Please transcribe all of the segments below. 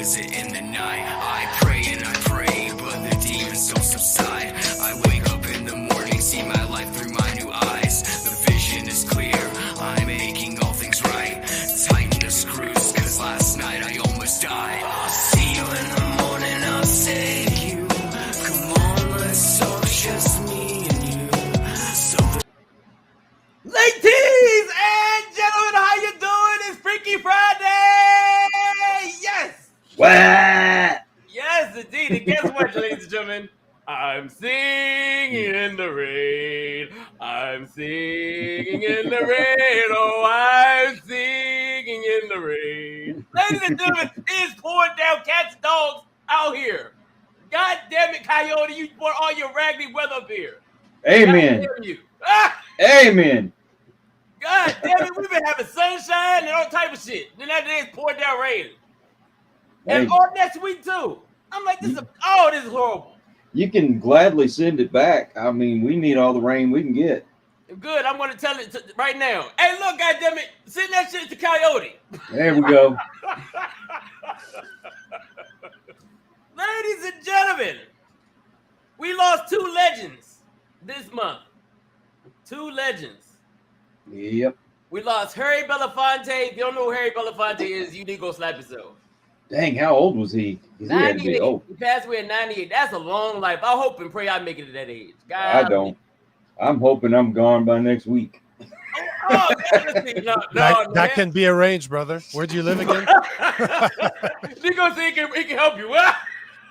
visit in the night. I pray and I pray, but the demons don't subside. I wake up in the morning, see my life through my new eyes. The vision is clear, I'm making all things right. Tighten the screws, cause last night I almost died. I'll see you in the morning, I'll save you. Come on, let's talk, just me and you. Ladies and gentlemen, how you doing? It's Freaky Friday! Yes! What? Yes, indeed. And guess what, ladies and gentlemen? I'm singing in the rain. I'm singing in the rain. Oh, I'm singing in the rain. Ladies and gentlemen, it is pouring down cats and dogs out here. God damn it, Coyote, you brought all your raggedy weather up here. Amen. God damn you. Ah! Amen. God damn it, we've been having sunshine and all type of shit. Then that day it's pouring down rain. And Hey, all next week too. I'm like, this is horrible. you can gladly send it back. I mean, we need all the rain we can get. Good, I'm gonna tell it right now. Hey, look, God damn it, send that shit to Coyote. There we go. Ladies and gentlemen, we lost 2 legends this month. 2 legends. Yep. We lost Harry Belafonte. If you don't know who Harry Belafonte is, you need to go slap yourself. Dang, how old was he? 'Cause he had to be 98. old. He passed away at 98. That's a long life. I hope and pray I make it to that age. God, I don't. I'm hoping I'm gone by next week. Oh, no, That can be arranged, brother. Where do you live again? Nico said he can help you.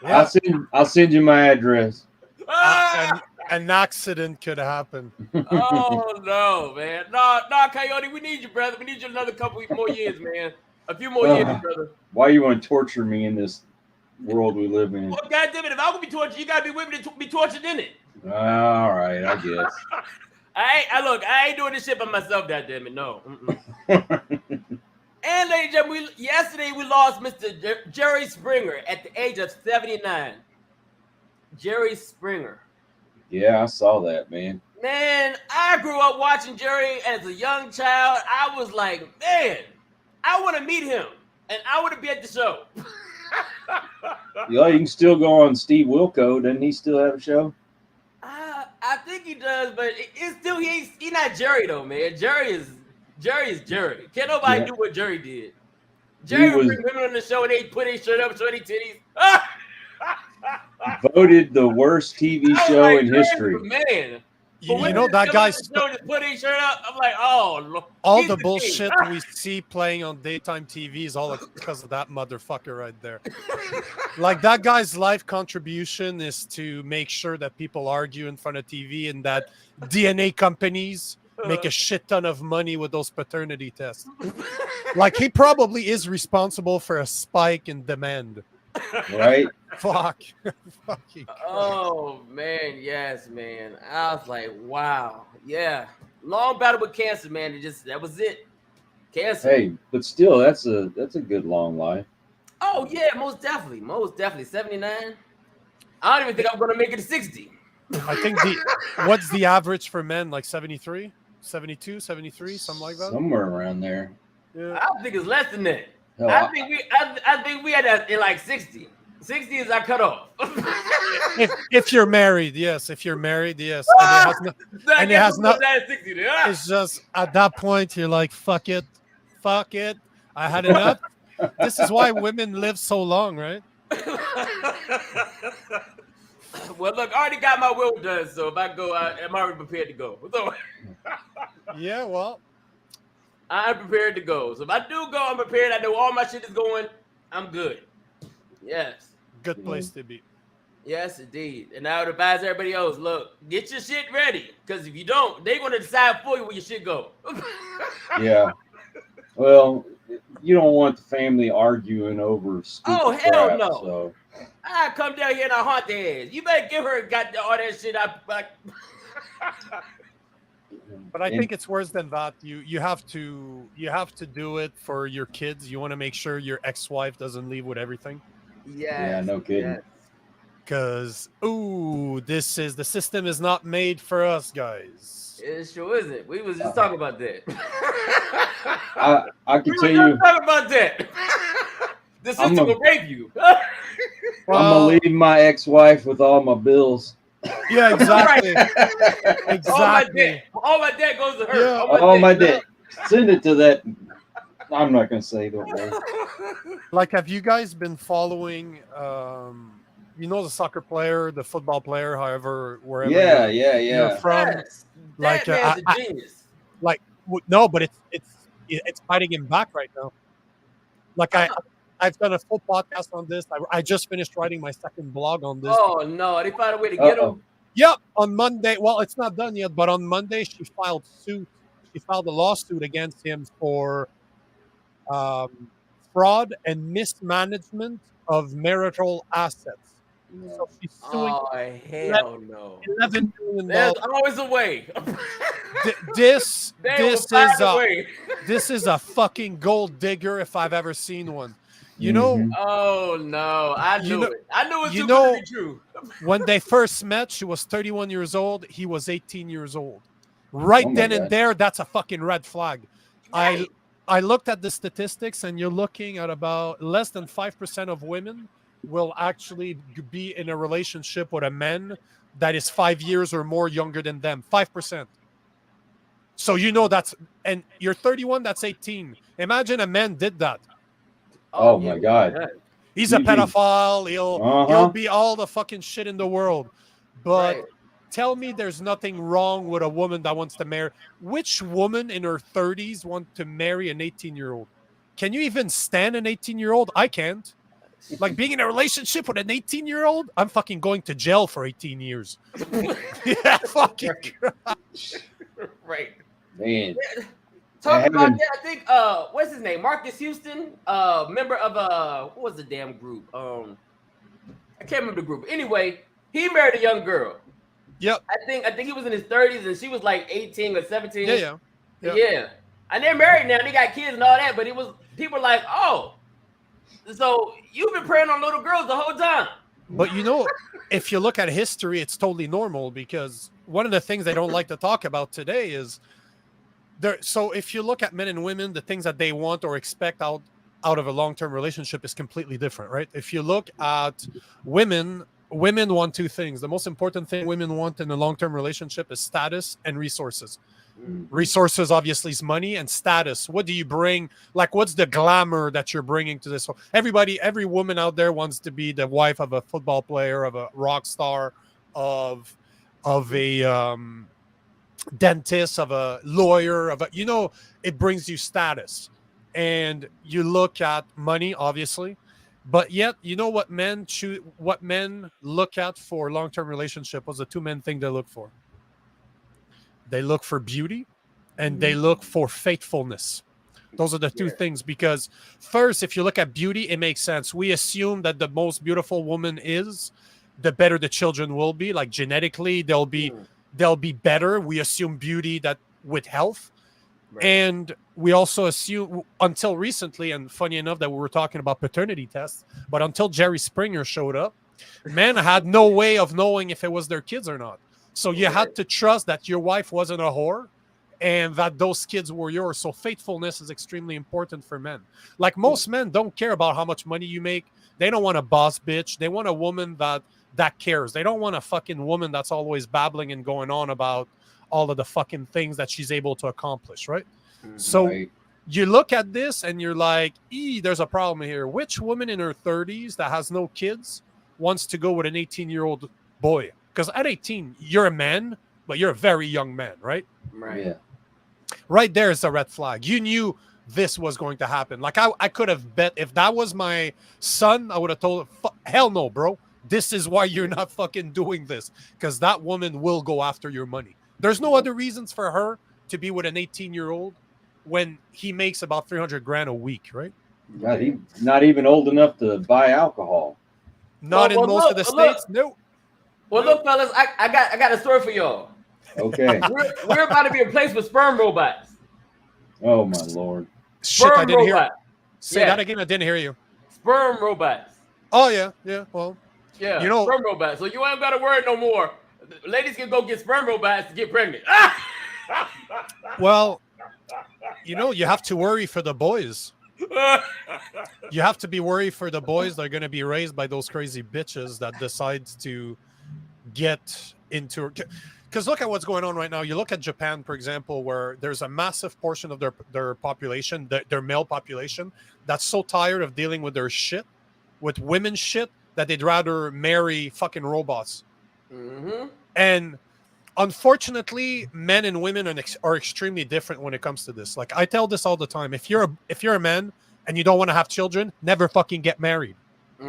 I'll send you my address. An accident could happen. Oh no, man. No, Coyote, we need you, brother. We need you another couple more years, man. A few more years, brother. Why you want to torture me in this world we live in? Well, God damn it, if I'm gonna be tortured, you gotta be with me to be tortured in it. All right, I guess. I ain't doing this shit by myself, God damn it. No. And ladies and gentlemen, yesterday we lost Mr. Jerry Springer at the age of 79. Jerry Springer. Yeah, I saw that, man. Man, I grew up watching Jerry as a young child. I was like, man, I want to meet him, and I want to be at the show. Yeah, you can still go on Steve Wilco. Doesn't he still have a show? I think he does, but it's still he's not Jerry though, man. Jerry is Jerry. Can't nobody do what Jerry did. Jerry would bring women on the show and they put his shirt up, show their titties. Voted the worst TV show in history. Man, you know that guy's put his shirt up. I'm like, oh, all the bullshit we see playing on daytime TV is all because of that motherfucker right there. Like that guy's life contribution is to make sure that people argue in front of TV and that DNA companies make a shit ton of money with those paternity tests. Like he probably is responsible for a spike in demand. Right? Fuck. Fucking oh man, yes, man. I was like, wow, yeah. Long battle with cancer, man. That was it. Cancer. Hey, but still, that's a good long life. Oh yeah, most definitely. 79. I don't even think I'm gonna make it to 60. I think what's the average for men? Like 73, 72, 73, something like that. Somewhere around there. Yeah. I think it's less than that. Hell, I think we had that in like 60. 60 is our cutoff. if you're married, yes. If you're married, yes. And it has not. It's just at that point you're like, fuck it. I had enough. This is why women live so long, right? Well, look, I already got my will done, so if I go, I'm already prepared to go. So, yeah, well, I'm prepared to go. So if I do go, I'm prepared. I know all my shit is going. I'm good. Yes. Good place to be. Yes, indeed. And I would advise everybody else, look, get your shit ready. Because if you don't, they're going to decide for you where your shit go. Yeah. Well, you don't want the family arguing over stupid hell crap, no. So. I come down here and I haunt their ass. You better give her all that shit. But I think it's worse than that. You have to do it for your kids. You want to make sure your ex-wife doesn't leave with everything. Yeah, no kidding. Yes. Because the system is not made for us, guys. It sure isn't. We was just talking about that. I can tell you. Talking about that. The I'm system a- will rape you. I'm Well, gonna leave my ex-wife with all my bills. yeah, exactly. All my Exactly. debt. All my debt goes to her. Yeah. All my debt. Send it to that. I'm not gonna say. Don't worry. Like, have you guys been following? You know, the soccer player, the football player, however, wherever Yeah, you're yeah. from. Yes. Like, That man's a genius. No, but it's fighting him back right now. Like I've done a full podcast on this. I just finished writing my second blog on this. Oh no, they found a way to get Uh-oh. him. Yep, on Monday. Well, it's not done yet, but on Monday she filed suit. She filed a lawsuit against him for fraud and mismanagement of marital assets. So she's suing Oh hell no. $11 million. There's always a way. This They will this find is a a way. this is a fucking gold digger if I've ever seen one. You know, Mhm. Oh no, I You knew know- it. I knew it you too know- good to be true. when they first met, she was 31 years old. He was 18 years old. Right Oh my then and God. there, that's a fucking red flag. I looked at the statistics, and you're looking at about less than 5% of women will actually be in a relationship with a man that is 5 years or more younger than them. 5%. So you know that's, and you're 31, that's 18. Imagine a man did that. Oh, my God. He's a Mhm. pedophile. He'll Uh-huh. be all the fucking shit in the world. But Right. tell me there's nothing wrong with a woman that wants to marry. Which woman in her 30s want to marry an 18-year-old? Can you even stand an 18-year-old? I can't. Like, being in a relationship with an 18-year-old, I'm fucking going to jail for 18 years. Yeah, fucking. Right. Man. Talking about haven't- that, I think what's his name? Marcus Houston, member of what was the damn group? I can't remember the group. Anyway, he married a young girl. Yep. I think he was in his 30s and she was like 18 or 17. Yeah. Yeah. And they're married now, they got kids and all that, but it was people like, oh, so you've been preying on little girls the whole time. But you know, if you look at history, it's totally normal, because one of the things they don't like to talk about today is there. So if you look at men and women, the things that they want or expect out of a long-term relationship is completely different, right? If you look at women want two things. The most important thing women want in a long-term relationship is status and resources. Resources obviously is money, and status. What do you bring? Like, what's the glamour that you're bringing to this? So every woman out there wants to be the wife of a football player, of a rock star, of a dentist, of a lawyer, it brings you status. And you look at money, obviously, but yet, you know what men choose, what men look at for long-term relationship was the two men thing they look for. They look for beauty and they look for faithfulness. Those are the two things, because first, if you look at beauty, it makes sense. We assume that the most beautiful woman is, the better the children will be. Like, genetically, they'll be better. We assume beauty that with health. Right. And we also assume, until recently, and funny enough that we were talking about paternity tests, but until Jerry Springer showed up, men had no way of knowing if it was their kids or not. So you had to trust that your wife wasn't a whore and that those kids were yours. So faithfulness is extremely important for men. Like, most men don't care about how much money you make. They don't want a boss bitch. They want a woman that cares. They don't want a fucking woman that's always babbling and going on about all of the fucking things that she's able to accomplish, right? So you look at this and you're like, there's a problem here. Which woman in her 30s that has no kids wants to go with an 18-year-old boy? Because at 18, you're a man, but you're a very young man, right? Right. Yeah. Right there is a red flag. You knew this was going to happen. Like, I could have bet if that was my son, I would have told him, hell no, bro. This is why you're not fucking doing this. Because that woman will go after your money. There's no other reasons for her to be with an 18-year-old when he makes about 300 grand a week, right? God, he's not even old enough to buy alcohol. Not in most of the states. No. Well, look, fellas, I got a story for y'all. Okay. We're about to be replaced with sperm robots. Oh my Lord. Shit, I didn't hear. robot. Say that again. I didn't hear you. Sperm robots. Oh yeah. Well, Yeah. You know- sperm robots. So you ain't got to worry no more. Ladies can go get sperm robots to get pregnant. well, you have to worry for the boys. You have to be worried for the boys that are going to be raised by those crazy bitches that decide to get into. Because look at what's going on right now. You look at Japan, for example, where there's a massive portion of their population, their male population, that's so tired of dealing with their shit, with women's shit, that they'd rather marry fucking robots. Mm-hmm. And unfortunately, men and women are extremely different when it comes to this. Like I tell this all the time: if you're a man and you don't want to have children, never fucking get married.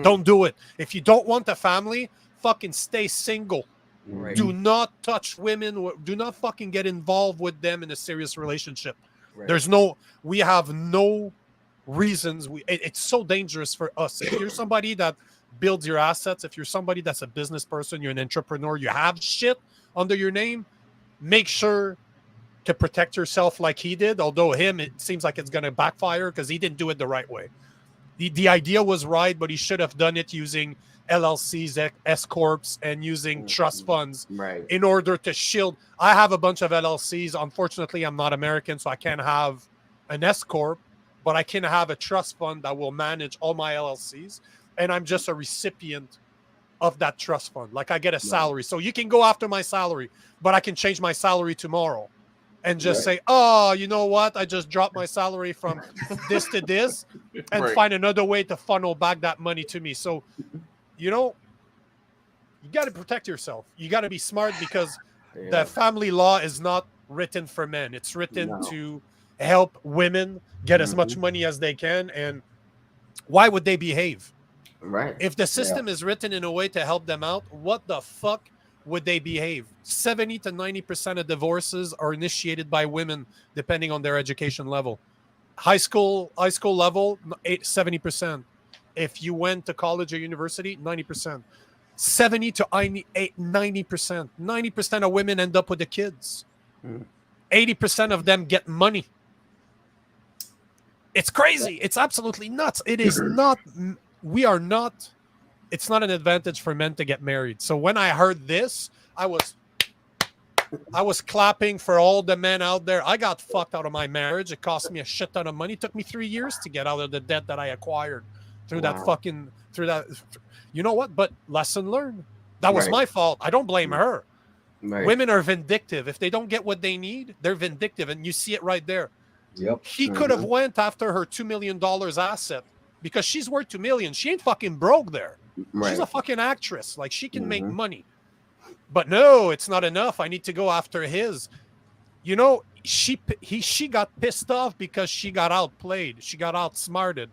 Don't do it. If you don't want a family, fucking stay single. Right. Do not touch women. Do not fucking get involved with them in a serious relationship. Right. We have no reasons. It's so dangerous for us. If you're somebody that builds your assets, if you're somebody that's a business person, you're an entrepreneur, you have shit under your name, make sure to protect yourself like he did. Although it seems like it's going to backfire because he didn't do it the right way. The idea was right, but he should have done it using LLCs, S corps, and using trust funds in order to shield. I have a bunch of LLCs. Unfortunately, I'm not American, so I can't have an S corp, but I can have a trust fund that will manage all my LLCs, and I'm just a recipient of that trust fund. Like I get a salary, so you can go after my salary, but I can change my salary tomorrow and just say, oh, you know what? I just dropped my salary from this to this and find another way to funnel back that money to me. So, you got to protect yourself. You got to be smart because the family law is not written for men. It's written to help women get as much money as they can. And why would they behave? Right. If the system is written in a way to help them out, what the fuck would they behave? 70 to 90% of divorces are initiated by women, depending on their education level. High school level, 70%. If you went to college or university, 90%. 70 to 90%. 90% of women end up with the kids. 80% of them get money. It's crazy. It's absolutely nuts. It is not. It's not an advantage for men to get married. So when I heard this, I was clapping for all the men out there. I got fucked out of my marriage. It cost me a shit ton of money. It took me 3 years to get out of the debt that I acquired through that. You know what? But lesson learned. That was my fault. I don't blame her. Right. Women are vindictive. If they don't get what they need, they're vindictive. And you see it right there. Yep. He could have went after her $2 million asset because she's worth $2 million. She ain't fucking broke there. Right. She's a fucking actress. Like she can make money. But no, it's not enough. I need to go after his. She got pissed off because she got outplayed. She got outsmarted.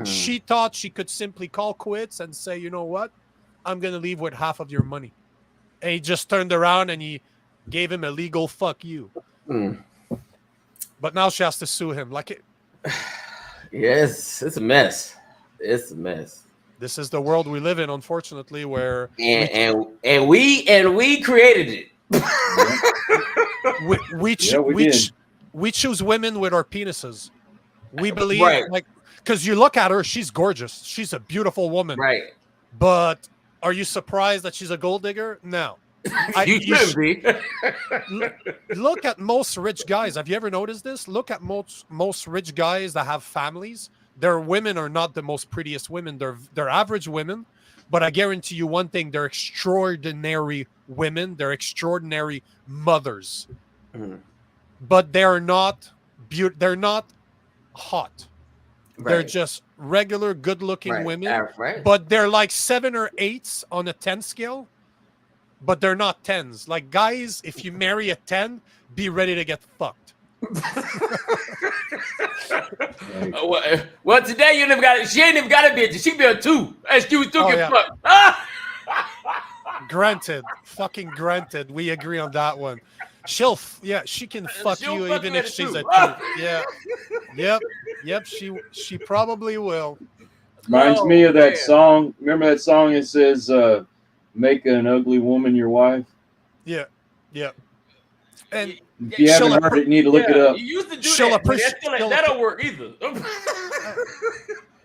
She thought she could simply call quits and say, you know what? I'm going to leave with half of your money. And he just turned around and he gave him a legal fuck you. But now she has to sue him. Yes, it's a mess. It's a mess. This is the world we live in, unfortunately, where we created it. We choose women with our penises. We believe because you look at her, she's gorgeous. She's a beautiful woman. Right. But are you surprised that she's a gold digger? No. You should be. Look at most rich guys. Have you ever noticed this? Look at most rich guys that have families. Their women are not the most prettiest women. They're average women. But I guarantee you one thing: they're extraordinary women. They're extraordinary mothers. But they're not They're not hot. They're just regular, good-looking women. But they're like 7 or 8s on a 10 scale. But they're not 10s. Like, guys, if you marry a 10, be ready to get fucked. Well, today you never got it. She ain't even got a bitch. She be a 2. And she was 2 get fucked. Granted. Fucking granted. We agree on that one. She can fuck you even if she's a 2. Yeah. Yep. She probably will. Reminds me of that song. Remember that song? It says, make an ugly woman your wife. Yeah. And if you haven't heard it, you need to look it up. You used to do that. That don't work either.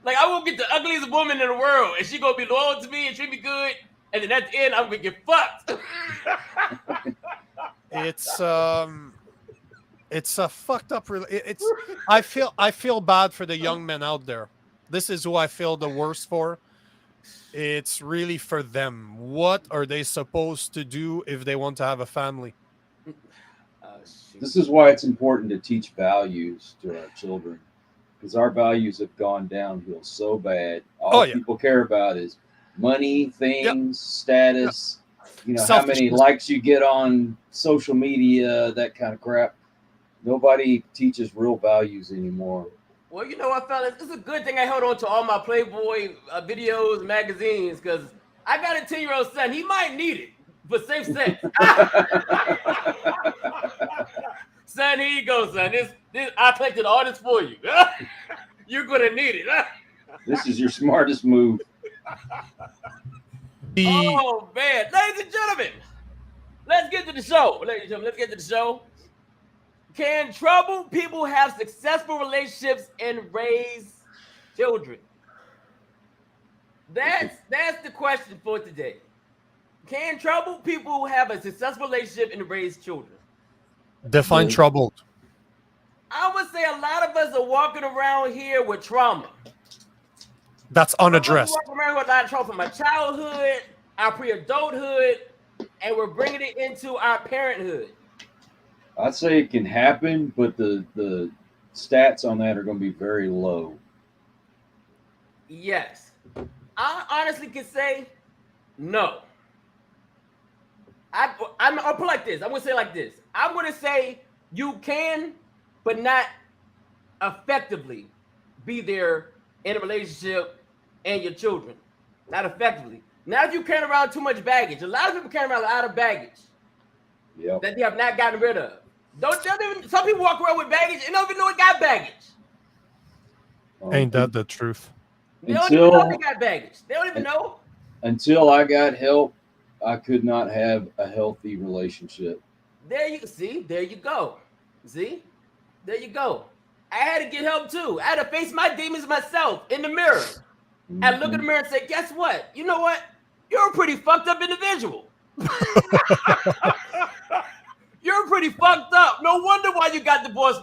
Like, I won't get the ugliest woman in the world, and she gonna be loyal to me and treat me good, and then at the end, I'm gonna get fucked. It's It's a fucked up. It's. I feel bad for the young men out there. This is who I feel the worst for. It's really for them. What are they supposed to do if they want to have a family? Shoot. This is why it's important to teach values to our children, because our values have gone downhill so bad. All yeah. people care about is money, things, status. You know, how many Selfishness. likes you get on social media, that kind of crap. Nobody teaches real values anymore. Well, you know what, fellas? It's a good thing I held on to all my Playboy videos, magazines, because I got a 10-year-old son. He might need it for safe sex. Son, here you go, son. This I collected all this for you. You're gonna need it. This is your smartest move. Oh man, ladies and gentlemen, let's get to the show. Ladies and gentlemen, let's get to the show. Can troubled people have successful relationships and raise children? That's the question for today. Can troubled people have a successful relationship and raise children? Define troubled. I would say a lot of us are walking around here with trauma. That's unaddressed. We're walking around with a lot of trauma from our childhood, our pre-adulthood, and we're bringing it into our parenthood. I'd say it can happen, but the stats on that are going to be very low. Yes. I honestly can say no. I'll put it like this. I'm going to say it like this. I'm going to say you can, but not effectively be there in a relationship and your children. Not effectively. Not if you carry around too much baggage. A lot of people carry around a lot of baggage that they have not gotten rid of. Some people walk around with baggage and don't even know they got baggage. Ain't that the truth? They don't even know they got baggage. They don't even know. Until I got help, I could not have a healthy relationship. There you go. See? There you go. I had to get help too. I had to face my demons myself in the mirror. I look in the mirror and say, guess what? You know what? You're a pretty fucked up individual. You're pretty fucked up. No wonder why you got divorced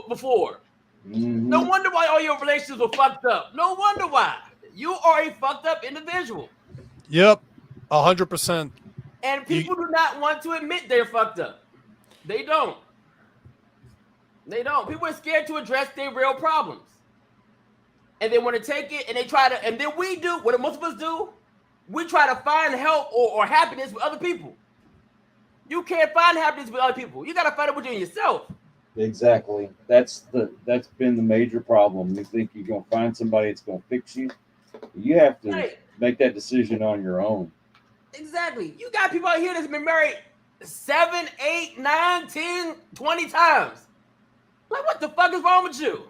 before. Mm-hmm. No wonder why all your relationships were fucked up. No wonder why. You are a fucked up individual. Yep, 100%. And people do not want to admit they're fucked up. They don't. They don't. People are scared to address their real problems. And they want to take it and they try to, and then we do, what most of us do, we try to find help or happiness with other people. You can't find happiness with other people. You got to find it within yourself. Exactly. That's been the major problem. You think you're going to find somebody that's going to fix you. You have to make that decision on your own. Exactly. You got people out here that's been married 7, 8, 9, 10, 20 times. Like, what the fuck is wrong with you?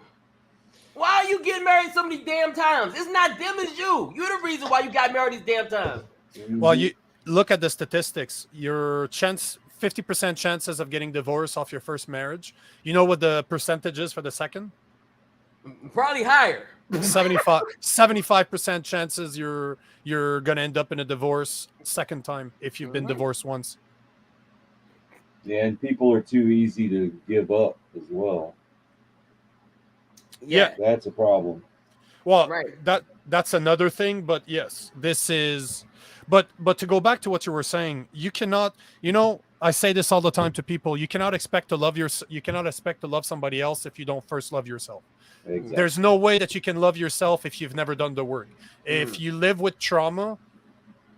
Why are you getting married so many damn times? It's not them, it's you. You're the reason why you got married these damn times. Well, you look at the statistics. Your 50% chances of getting divorced off your first marriage. You know what the percentage is for the second? Probably higher. 75% chances you're gonna end up in a divorce second time if you've been divorced once. Yeah, and people are too easy to give up as well. Yeah. That's a problem. Well, that's another thing, but yes, this is but to go back to what you were saying, you cannot, I say this all the time to people, you cannot expect to love somebody else if you don't first love yourself. Exactly. There's no way that you can love yourself if you've never done the work. If you live with trauma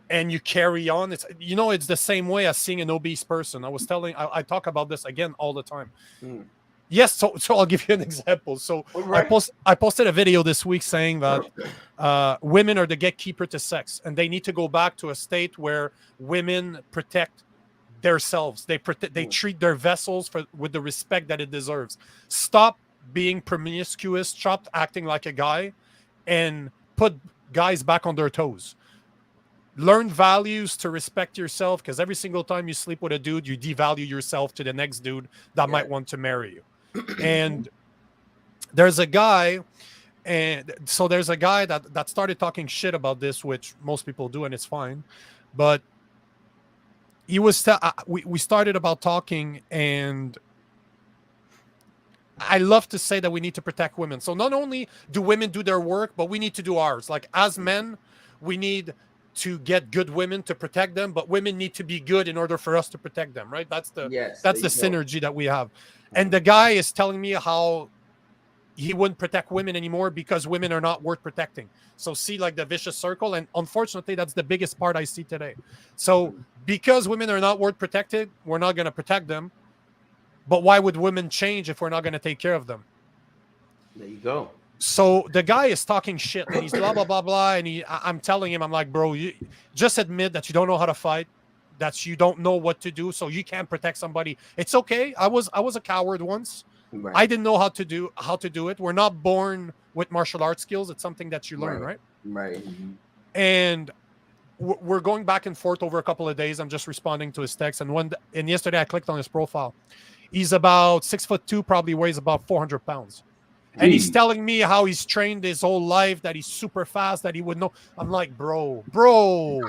and you carry on, it's the same way as seeing an obese person. I talk about this again all the time. Yes, so I'll give you an example. So I posted a video this week saying that women are the gatekeeper to sex, and they need to go back to a state where women protect themselves. They treat their vessels with the respect that it deserves. Stop being promiscuous, stop acting like a guy, and put guys back on their toes. Learn values to respect yourself, because every single time you sleep with a dude, you devalue yourself to the next dude that might want to marry you. And there's a guy that started talking shit about this, which most people do, and it's fine. But he was we started about talking, and I love to say that we need to protect women. So not only do women do their work, but we need to do ours. Like as men, we need to get good women to protect them, but women need to be good in order for us to protect them, right? That's the synergy that we have. And the guy is telling me how he wouldn't protect women anymore because women are not worth protecting. So see like the vicious circle. And unfortunately, that's the biggest part I see today. So because women are not worth protected, we're not going to protect them. But why would women change if we're not going to take care of them? There you go. So the guy is talking shit and he's blah, blah, blah, blah. And I'm telling him, I'm like, bro, you just admit that you don't know how to fight, that you don't know what to do. So you can't protect somebody. It's okay. I was a coward once. Right. I didn't know how to do it. We're not born with martial arts skills. It's something that you learn, right? Right. And we're going back and forth over a couple of days. I'm just responding to his text. And yesterday I clicked on his profile. He's about 6'2", probably weighs about 400 pounds. And he's telling me how he's trained his whole life, that he's super fast, that he would know. I'm like, bro,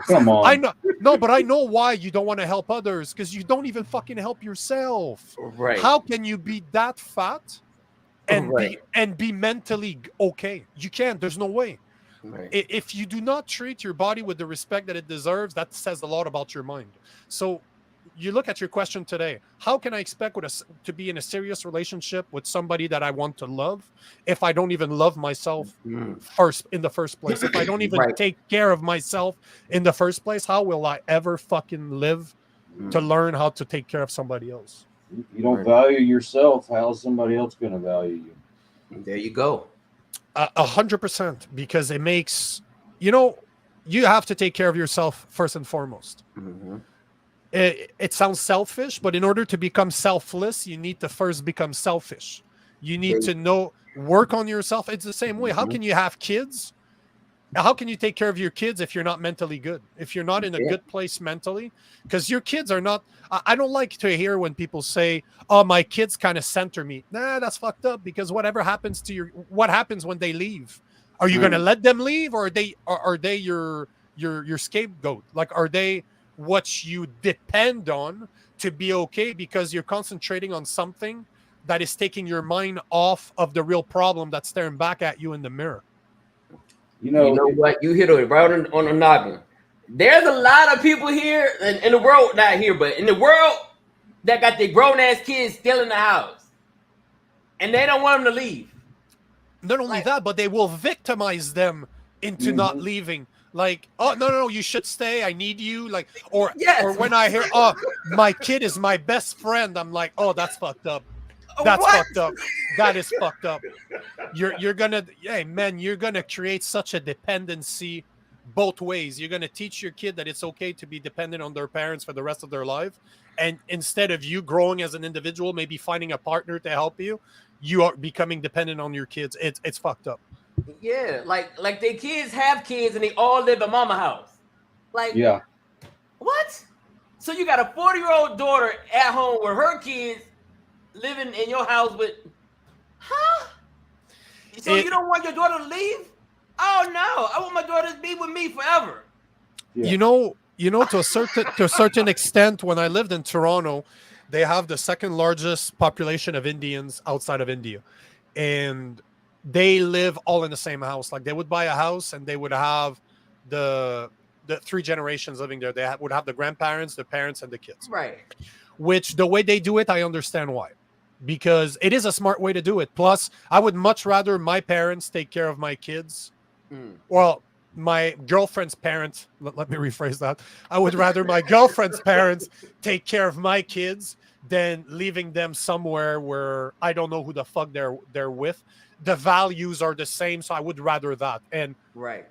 come on. I know, no, but I know why you don't want to help others, because you don't even fucking help yourself. Right. How can you be that fat and be mentally okay? You can't. There's no way. Right. If you do not treat your body with the respect that it deserves, that says a lot about your mind. So you look at your question today, how can I expect to be in a serious relationship with somebody that I want to love if I don't even love myself in the first place? If I don't even take care of myself in the first place, how will I ever fucking live to learn how to take care of somebody else? You don't value yourself, how's somebody else going to value you? There you go. 100%, because it makes, you have to take care of yourself first and foremost. Mm-hmm. It sounds selfish, but in order to become selfless, you need to first become selfish. You need to work on yourself. It's the same way. How can you have kids? How can you take care of your kids if you're not mentally good? If you're not in a good place mentally? Because your kids are not... I don't like to hear when people say, oh, my kids kind of center me. Nah, that's fucked up, because whatever happens to what happens when they leave? Are you going to let them leave, or are they your scapegoat? Like, are they what you depend on to be okay, because you're concentrating on something that is taking your mind off of the real problem that's staring back at you in the mirror? You know what? You hit it right on the noggin. There's a lot of people here in the world, not here, but in the world, that got their grown-ass kids still in the house. And they don't want them to leave. Not only that, but they will victimize them into not leaving. Like, oh, no, you should stay. I need you. Like, or when I hear, oh, my kid is my best friend, I'm like, oh, that's fucked up. That's fucked up. That is fucked up. You're gonna create such a dependency both ways. You're gonna teach your kid that it's okay to be dependent on their parents for the rest of their life, and instead of you growing as an individual, maybe finding a partner to help you, you are becoming dependent on your kids. It's fucked up. Yeah, like their kids have kids and they all live at mama house. Like, what? So you got a 40-year-old daughter at home with her kids living in your house with, So you don't want your daughter to leave? Oh no, I want my daughter to be with me forever. Yeah. To a certain extent, when I lived in Toronto, they have the second largest population of Indians outside of India, and they live all in the same house. Like, they would buy a house and they would have the three generations living there. They would have the grandparents, the parents, and the kids. Right. Which, the way they do it, I understand why. Because it is a smart way to do it. Plus, I would much rather my parents take care of my kids. Well, my girlfriend's parents, let me rephrase that. I would rather my girlfriend's parents take care of my kids than leaving them somewhere where I don't know who the fuck they're with. The values are the same, so I would rather that. And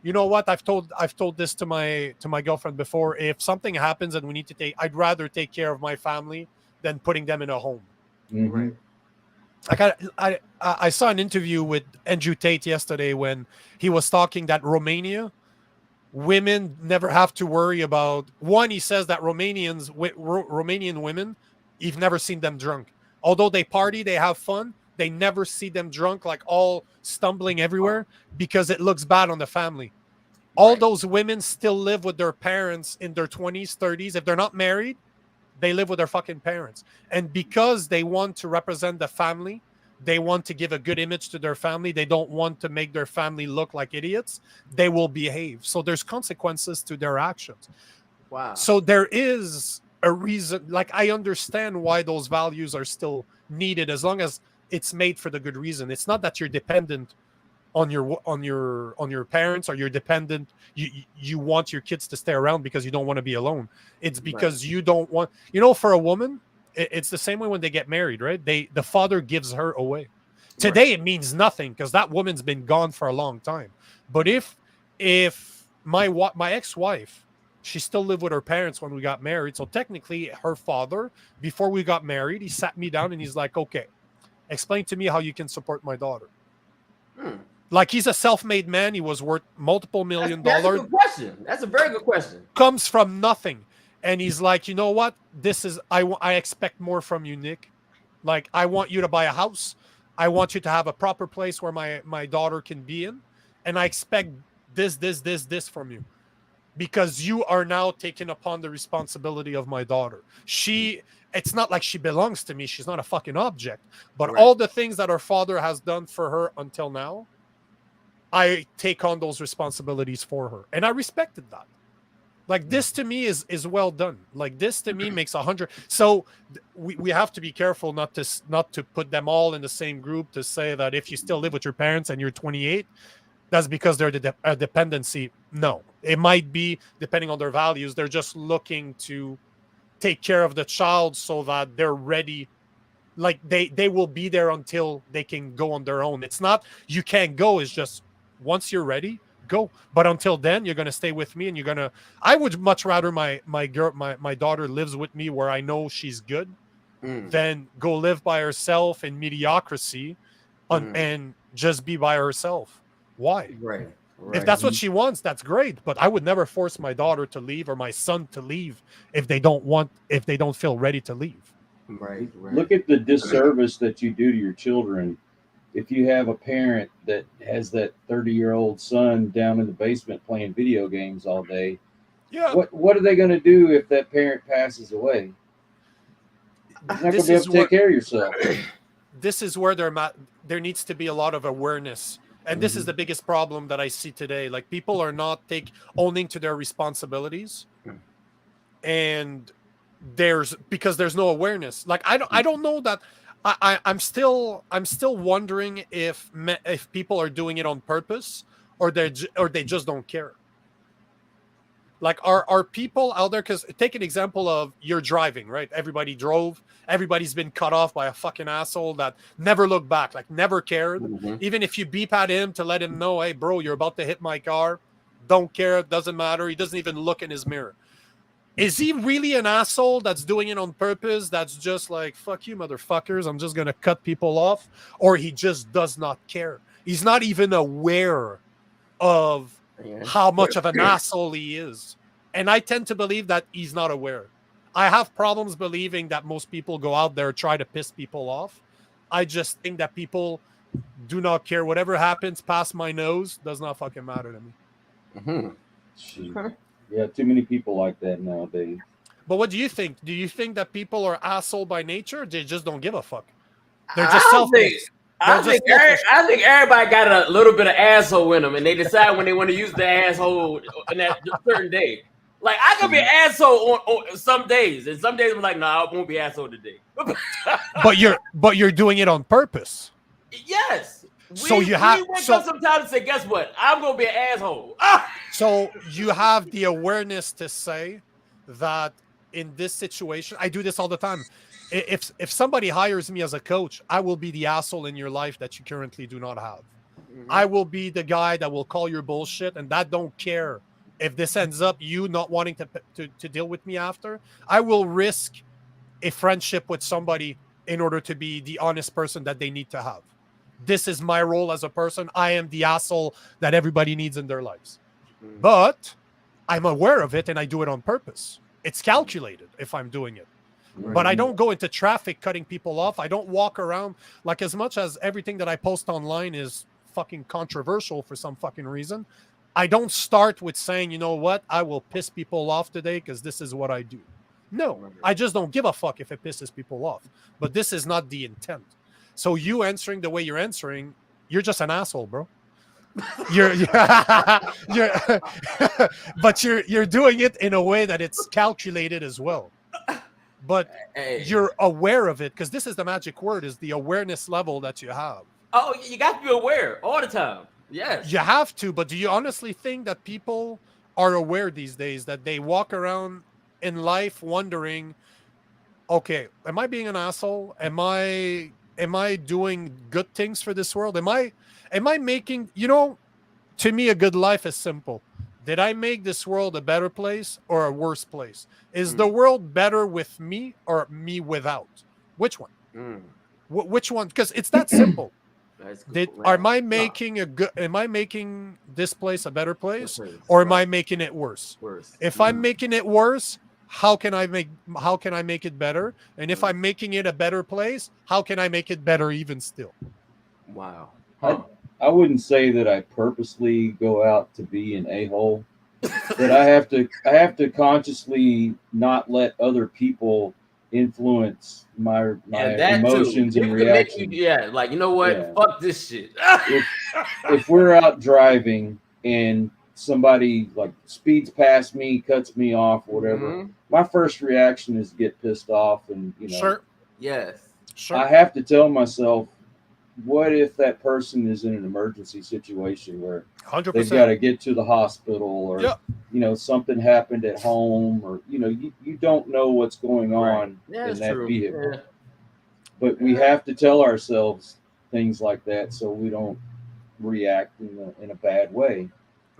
you know what? I've told this to my girlfriend before. If something happens and we need to I'd rather take care of my family than putting them in a home. Mm-hmm. Like, I saw an interview with Andrew Tate yesterday when he was talking that Romania women never have to worry about. One, he says that Romanian women, you've never seen them drunk. Although they party, they have fun, they never see them drunk, like all stumbling everywhere, because it looks bad on the family. All those women still live with their parents in their 20s, 30s. If they're not married, they live with their fucking parents. And because they want to represent the family, they want to give a good image to their family, they don't want to make their family look like idiots, they will behave. So there's consequences to their actions. Wow. So there is a reason, like I understand why those values are still needed as long as it's made for the good reason. It's not that you're dependent on your parents, or you're dependent, you want your kids to stay around because you don't want to be alone. It's because you don't want, for a woman, it's the same way when they get married, right? The father gives her away. Today it means nothing because that woman's been gone for a long time. But if my ex-wife, she still lived with her parents when we got married, so technically her father, before we got married, he sat me down and he's like, okay, explain to me how you can support my daughter. Like, he's a self-made man. He was worth multiple $1 million. That's a good question. That's a very good question. Comes from nothing. And he's like, you know what? This is, I expect more from you, Nick. Like, I want you to buy a house. I want you to have a proper place where my daughter can be in. And I expect this from you. Because you are now taking upon the responsibility of my daughter. It's not like she belongs to me. She's not a fucking object. But all the things that her father has done for her until now, I take on those responsibilities for her. And I respected that. Like, this to me is well done. Like, this to me makes 100. So we have to be careful not to put them all in the same group, to say that if you still live with your parents and you're 28, that's because they're a dependency. No, it might be, depending on their values, they're just looking to take care of the child so that they're ready. Like, they will be there until they can go on their own. It's not you can't go, it's just once you're ready, go. But until then, you're going to stay with me, and I would much rather my daughter lives with me where I know she's good than go live by herself in mediocrity and just be by herself. Why? Right. If that's what she wants, that's great. But I would never force my daughter to leave or my son to leave if they don't feel ready to leave. Right. Look at the disservice that you do to your children if you have a parent that has that 30-year-old son down in the basement playing video games all day. Yeah. What are they going to do if that parent passes away? You're not going to be able to take care of yourself. This is where there needs to be a lot of awareness. And this is the biggest problem that I see today. Like, people are not owning to their responsibilities. And because there's no awareness. Like, I don't know that. I'm still wondering if people are doing it on purpose or they just don't care. Like, are people out there? Because take an example of, you're driving, right? Everybody drove. Everybody's been cut off by a fucking asshole that never looked back, like never cared. Even if you beep at him to let him know, hey, bro, you're about to hit my car. Don't care. Doesn't matter. He doesn't even look in his mirror. Is he really an asshole that's doing it on purpose? That's just like, fuck you, motherfuckers. I'm just going to cut people off. Or he just does not care. He's not even aware of how much of an asshole he is. And I tend to believe that he's not aware. I have problems believing that most people go out there try to piss people off. I just think that people do not care. Whatever happens past my nose does not fucking matter to me. Yeah, too many people like that nowadays. But what do you think? Do you think that people are asshole by nature? Or they just don't give a fuck. They're just selfish. I think everybody got a little bit of asshole in them, and they decide when they want to use the asshole on that certain day. Like, I could be an asshole on some days, and some days I'm like, I won't be asshole today. but you're doing it on purpose. Yes. So we wake up sometimes and say, guess what? I'm going to be an asshole. So you have the awareness to say that in this situation, I do this all the time. If somebody hires me as a coach, I will be the asshole in your life that you currently do not have. I will be the guy that will call your bullshit and that don't care if this ends up you not wanting to deal with me after. I will risk a friendship with somebody in order to be the honest person that they need to have. This is my role as a person. I am the asshole that everybody needs in their lives. But I'm aware of it and I do it on purpose. It's calculated if I'm doing it. But I don't go into traffic cutting people off. I don't walk around, like, as much as everything that I post online is fucking controversial for some fucking reason. I don't start with saying, you know what, I will piss people off today because this is what I do. No, I just don't give a fuck if it pisses people off. But this is not the intent. So you answering the way you're answering, you're just an asshole, bro. You're but you're doing it in a way that it's calculated as well. But Hey. you're aware of it, because this is the magic word, is the awareness level that you have. Oh, you got to be aware all the time. Yes. You have to, but do you honestly think that people are aware these days that they walk around in life wondering, okay, am I being an asshole? Am I doing good things for this world? Am I making, to me, a good life is simple. Did I make this world a better place or a worse place? Is the world better with me or me without? Which one? Which one? Because it's that simple. Am I making this place a better place, or am I making it worse? If I'm making it worse, how can I make it better? And if I'm making it a better place, how can I make it better even still? Wow. I wouldn't say that I purposely go out to be an a-hole, but I have to consciously not let other people influence my emotions and reactions. Like, you know what? Fuck this shit. if we're out driving and somebody like speeds past me, cuts me off, whatever, my first reaction is to get pissed off, and Sure. Yes. Sure. I have to tell myself, what if that person is in an emergency situation where 100%. they've got to get to the hospital, or something happened at home, or you don't know what's going on in that vehicle. Yeah. But we have to tell ourselves things like that so we don't react in a bad way.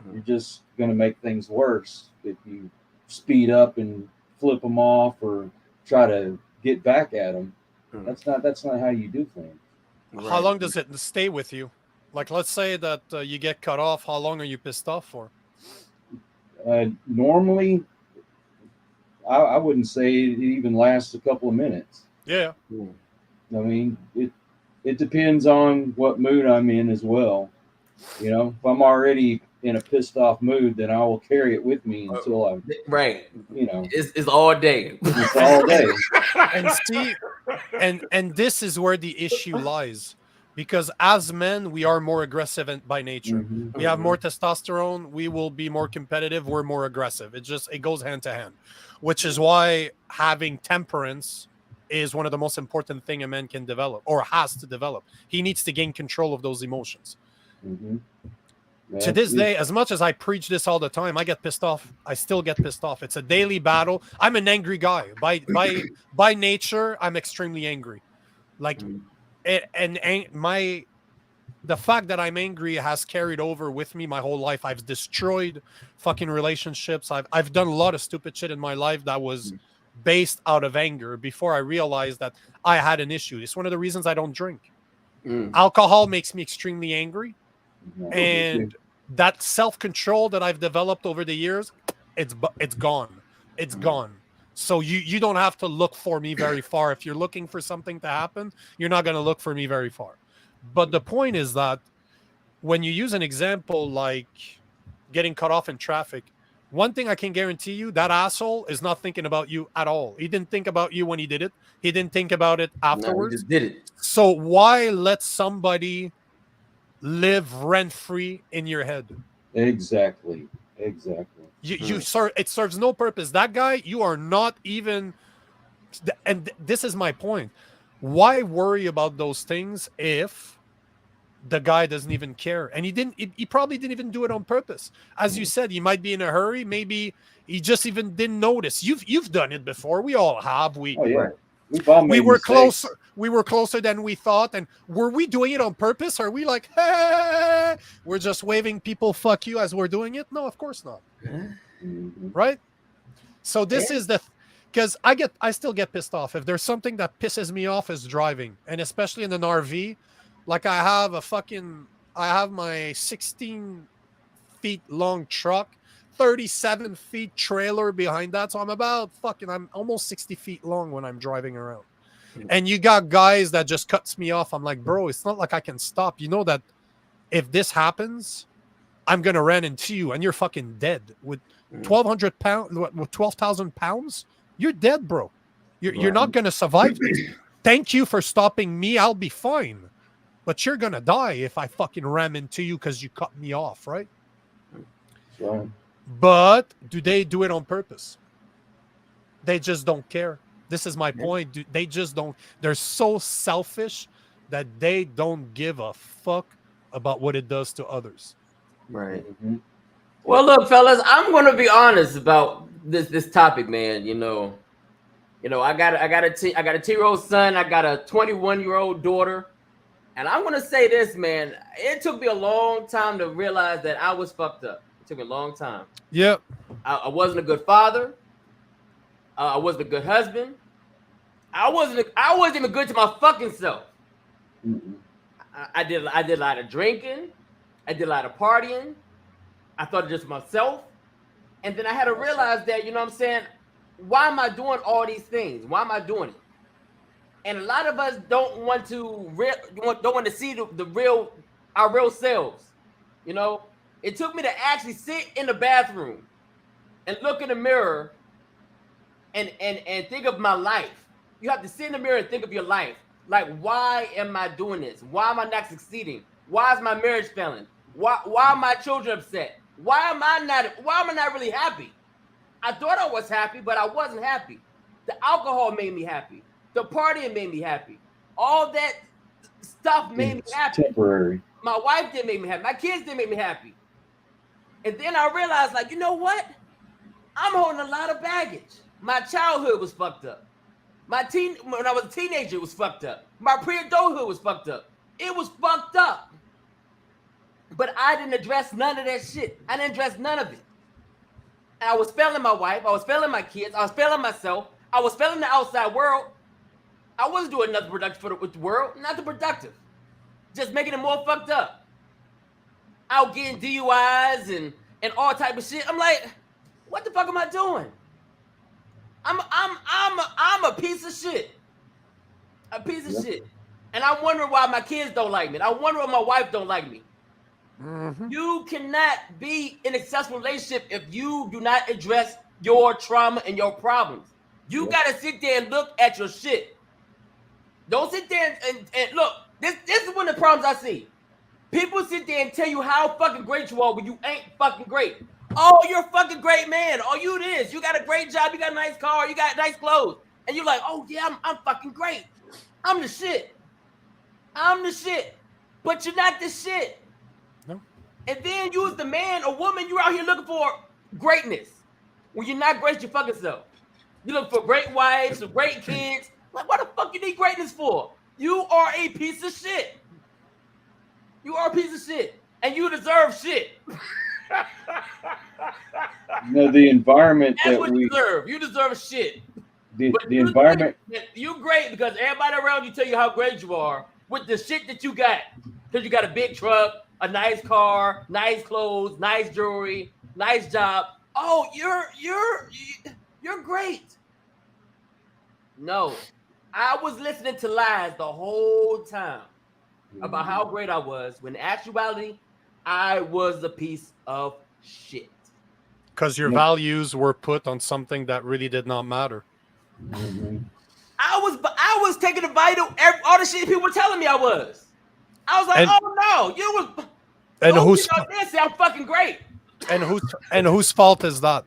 You're just going to make things worse if you speed up and flip them off or try to get back at them. That's not how you do things. How long does it stay with you? Like, let's say that you get cut off. How long are you pissed off for? Normally, I wouldn't say it even lasts a couple of minutes. Yeah. I mean, it depends on what mood I'm in as well. If I'm already in a pissed off mood, then I will carry it with me until I'm It's all day. It's all day. And see, and this is where the issue lies, because as men we are more aggressive by nature. We have more testosterone. We will be more competitive. We're more aggressive. It goes hand to hand, which is why having temperance is one of the most important thing a man can develop, or has to develop. He needs to gain control of those emotions. To this day, as much as I preach this all the time, I get pissed off. I still get pissed off. It's a daily battle. I'm an angry guy. By nature, I'm extremely angry. Like, the fact that I'm angry has carried over with me my whole life. I've destroyed fucking relationships. I've done a lot of stupid shit in my life that was based out of anger before I realized that I had an issue. It's one of the reasons I don't drink. Alcohol makes me extremely angry. And that self-control that I've developed over the years, it's gone. It's gone. So you don't have to look for me very far. If you're looking for something to happen, you're not going to look for me very far. But the point is that when you use an example like getting cut off in traffic, one thing I can guarantee you, that asshole is not thinking about you at all. He didn't think about you when he did it. He didn't think about it afterwards. He just did it. So why let somebody live rent-free in your head? Exactly. It serves no purpose. That guy, you are not even, and this is my point. Why worry about those things if the guy doesn't even care? And he probably didn't even do it on purpose. As you said, he might be in a hurry. Maybe he just even didn't notice. You've done it before. We all have. We were closer. We were closer than we thought. And were we doing it on purpose? Are we like, hey, we're just waving people fuck you as we're doing it? No, of course not. Right? So this is because I still get pissed off. If there's something that pisses me off is driving, and especially in an RV. Like I have my 16 feet long truck, 37 feet trailer behind that. So I'm almost 60 feet long when I'm driving around. And you got guys that just cuts me off. I'm like, bro, it's not like I can stop. You know that if this happens, I'm going to run into you and you're fucking dead. With 1,200 pounds, with 12,000 pounds, you're dead, bro. You're not going to survive this. thank you for stopping me. I'll be fine. But you're gonna die if I fucking ram into you because you cut me off, right? Right. But do they do it on purpose? They just don't care. This is my point. They just don't. They're so selfish that they don't give a fuck about what it does to others. Right. Mhm. Well, look, fellas, I'm gonna be honest about this topic, man. I got a 10-year-old son. I got a 21-year-old daughter, and I'm gonna say this, man. It took me a long time to realize that I was fucked up. It took me a long time. Yep. I wasn't a good father. I wasn't a good husband. I wasn't even good to my fucking self. Mhm. I did a lot of drinking. I did a lot of partying. I thought just myself. And then I had to realize that, you know what I'm saying? Why am I doing all these things? Why am I doing it? And a lot of us don't want to see our real selves. You know, it took me to actually sit in the bathroom and look in the mirror and think of my life. You have to sit in the mirror and think of your life. Like, why am I doing this? Why am I not succeeding? Why is my marriage failing? Why are my children upset? Why am I not really happy? I thought I was happy, but I wasn't happy. The alcohol made me happy. The partying made me happy. All that stuff made me happy. Temporary. My wife didn't make me happy. My kids didn't make me happy. And then I realized, like, you know what? I'm holding a lot of baggage. My childhood was fucked up. When I was a teenager, it was fucked up. My pre-adulthood was fucked up. It was fucked up. But I didn't address none of that shit. I didn't address none of it. And I was failing my wife. I was failing my kids. I was failing myself. I was failing the outside world. I wasn't doing nothing productive with the world. Nothing productive. Just making it more fucked up. Out getting DUIs and all type of shit. I'm like, what the fuck am I doing? I'm a piece of shit. A piece of shit. And I wonder why my kids don't like me. And I wonder why my wife don't like me. Mm-hmm. You cannot be in a successful relationship if you do not address your trauma and your problems. You gotta sit there and look at your shit. Don't sit there and look. This is one of the problems I see. People sit there and tell you how fucking great you are when you ain't fucking great. Oh, you're a fucking great man. Oh, you this. You got a great job. You got a nice car. You got nice clothes. And you're like, oh yeah, I'm fucking great. I'm the shit. I'm the shit. But you're not the shit. No. And then you as the man or woman, you're out here looking for greatness. When you're not great, your fucking self. You look for great wives, some great kids. Like, what the fuck you need greatness for? You are a piece of shit. You are a piece of shit. And you deserve shit. The environment That's that what you deserve. You deserve shit. the environment. You're great because everybody around you tell you how great you are with the shit that you got. Because you got a big truck, a nice car, nice clothes, nice jewelry, nice job. Oh, you're great. No, I was listening to lies the whole time about how great I was. When in actuality, I was a piece of shit. Because your values were put on something that really did not matter. Mm-hmm. I was taking the vital, all the shit people were telling me I was. I was like, oh no, you was. And who's this? I'm fucking great. And whose fault is that?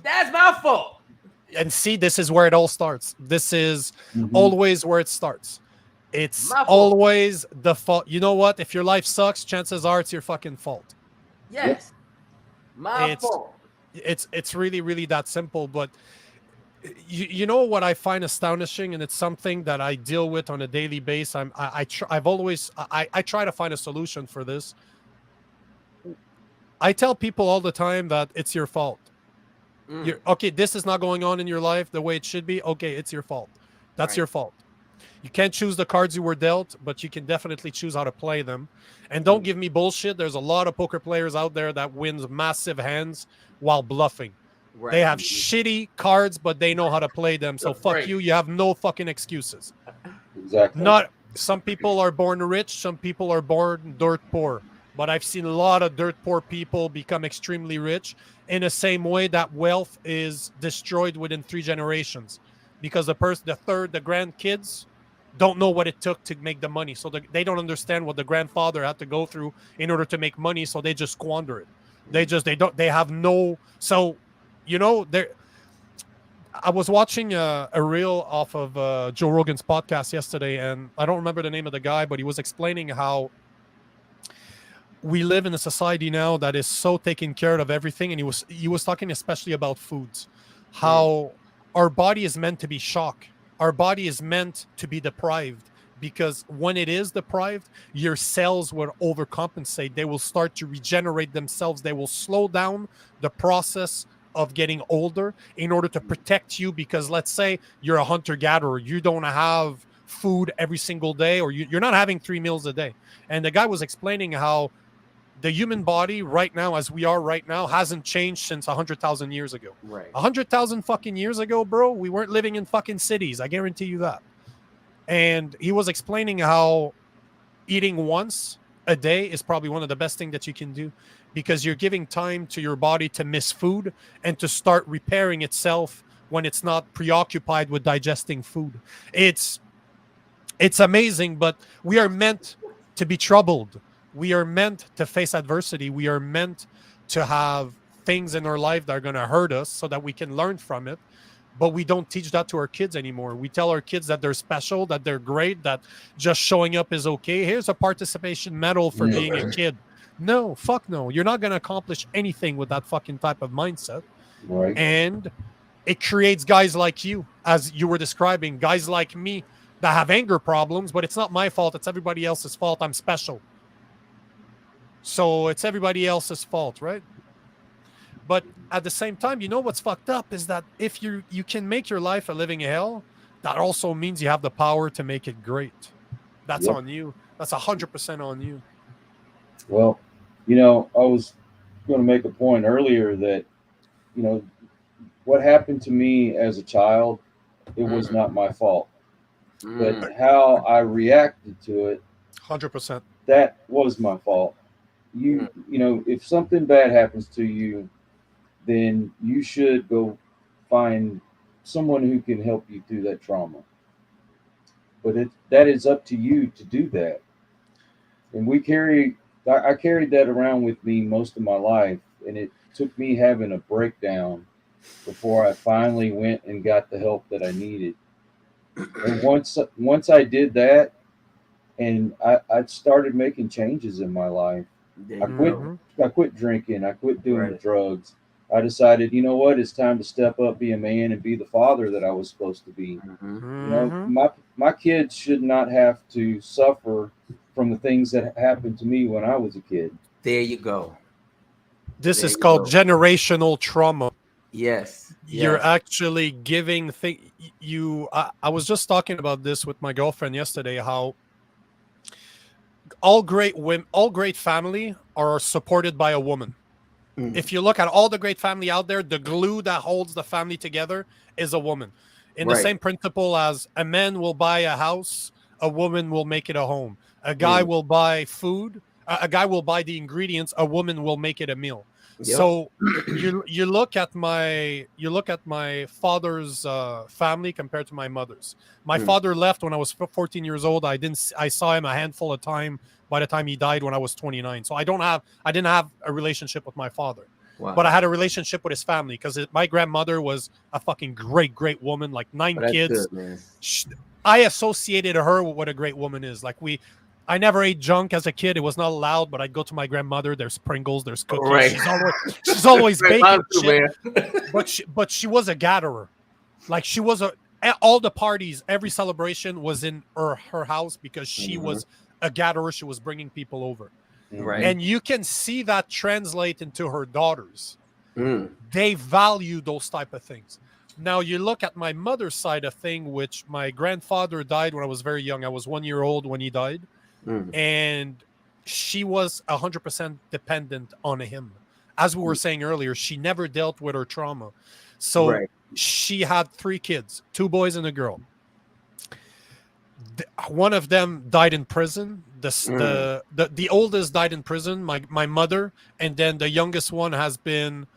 That's my fault. And see, this is where it all starts. This is always where it starts. It's always the fault. You know what? If your life sucks, chances are it's your fucking fault. Yes. My fault. It's really, really that simple. But you know what I find astonishing, and it's something that I deal with on a daily basis. I try to find a solution for this. I tell people all the time that it's your fault. Okay, this is not going on in your life the way it should be. Okay, it's your fault. That's your fault. You can't choose the cards you were dealt, but you can definitely choose how to play them. And don't give me bullshit. There's a lot of poker players out there that wins massive hands while bluffing. Right. They have shitty cards, but they know how to play them. So fuck you. You have no fucking excuses. Exactly. Some people are born rich. Some people are born dirt poor. But I've seen a lot of dirt poor people become extremely rich in the same way that wealth is destroyed within 3 generations. Because the grandkids don't know what it took to make the money. So they don't understand what the grandfather had to go through in order to make money. So they just squander it. They have no. So, I was watching a reel off of Joe Rogan's podcast yesterday, and I don't remember the name of the guy, but he was explaining how we live in a society now that is so taking care of everything. And he was talking especially about foods, how our body is meant to be shocked. Our body is meant to be deprived, because when it is deprived, your cells will overcompensate. They will start to regenerate themselves. They will slow down the process of getting older in order to protect you. Because let's say you're a hunter-gatherer, you don't have food every single day, or you're not having 3 meals a day. And the guy was explaining how the human body right now, as we are right now, hasn't changed since 100,000 years ago. Right. 100,000 fucking years ago, bro, we weren't living in fucking cities. I guarantee you that. And he was explaining how eating once a day is probably one of the best things that you can do, because you're giving time to your body to miss food and to start repairing itself when it's not preoccupied with digesting food. It's amazing, but we are meant to be troubled. We are meant to face adversity. We are meant to have things in our life that are going to hurt us so that we can learn from it. But we don't teach that to our kids anymore. We tell our kids that they're special, that they're great, that just showing up is okay. Here's a participation medal for being a kid. No, fuck no. You're not going to accomplish anything with that fucking type of mindset. Right. And it creates guys like you, as you were describing, guys like me that have anger problems, but it's not my fault. It's everybody else's fault. I'm special. So it's everybody else's fault, right? But at the same time, you know what's fucked up is that if you can make your life a living hell, that also means you have the power to make it great. That's on you. That's 100% on you. Well, I was going to make a point earlier that, what happened to me as a child, it was not my fault. But how I reacted to it, 100%. that was my fault. If something bad happens to you, then you should go find someone who can help you through that trauma. But that is up to you to do that. And I carried that around with me most of my life, and it took me having a breakdown before I finally went and got the help that I needed. And once I did that, and I started making changes in my life. I quit drinking. I quit doing the drugs. I decided, you know what? It's time to step up, be a man, and be the father that I was supposed to be. My kids should not have to suffer from the things that happened to me when I was a kid. There you go. This is called generational trauma. Yes. You're actually giving I was just talking about this with my girlfriend yesterday, how all great family are supported by a woman. If you look at all the great family out there, the glue that holds the family together is a woman. In the same principle as a man will buy a house, a woman will make it a home. A guy will buy food, a guy will buy the ingredients, a woman will make it a meal. Yep. So you look at my father's family compared to my mother's. My father left when I was 14 years old. I saw him a handful of time by the time he died when I was 29. So I didn't have a relationship with my father. Wow. But I had a relationship with his family because my grandmother was a fucking great woman, like 9 kids. Good, I associated her with what a great woman is. Like I never ate junk as a kid. It was not allowed, but I'd go to my grandmother. There's Pringles, there's cookies. Right. She's always baking shit. But she was a gatherer. Like she was at all the parties, every celebration was in her house because she was a gatherer. She was bringing people over. Right. And you can see that translate into her daughters. They value those type of things. Now you look at my mother's side of thing, which my grandfather died when I was very young. I was 1 year old when he died. And she was 100% dependent on him. As we were saying earlier, she never dealt with her trauma. So she had 3 kids, 2 boys and a girl. One of them died in prison. The oldest died in prison, my mother. And then the youngest one has been,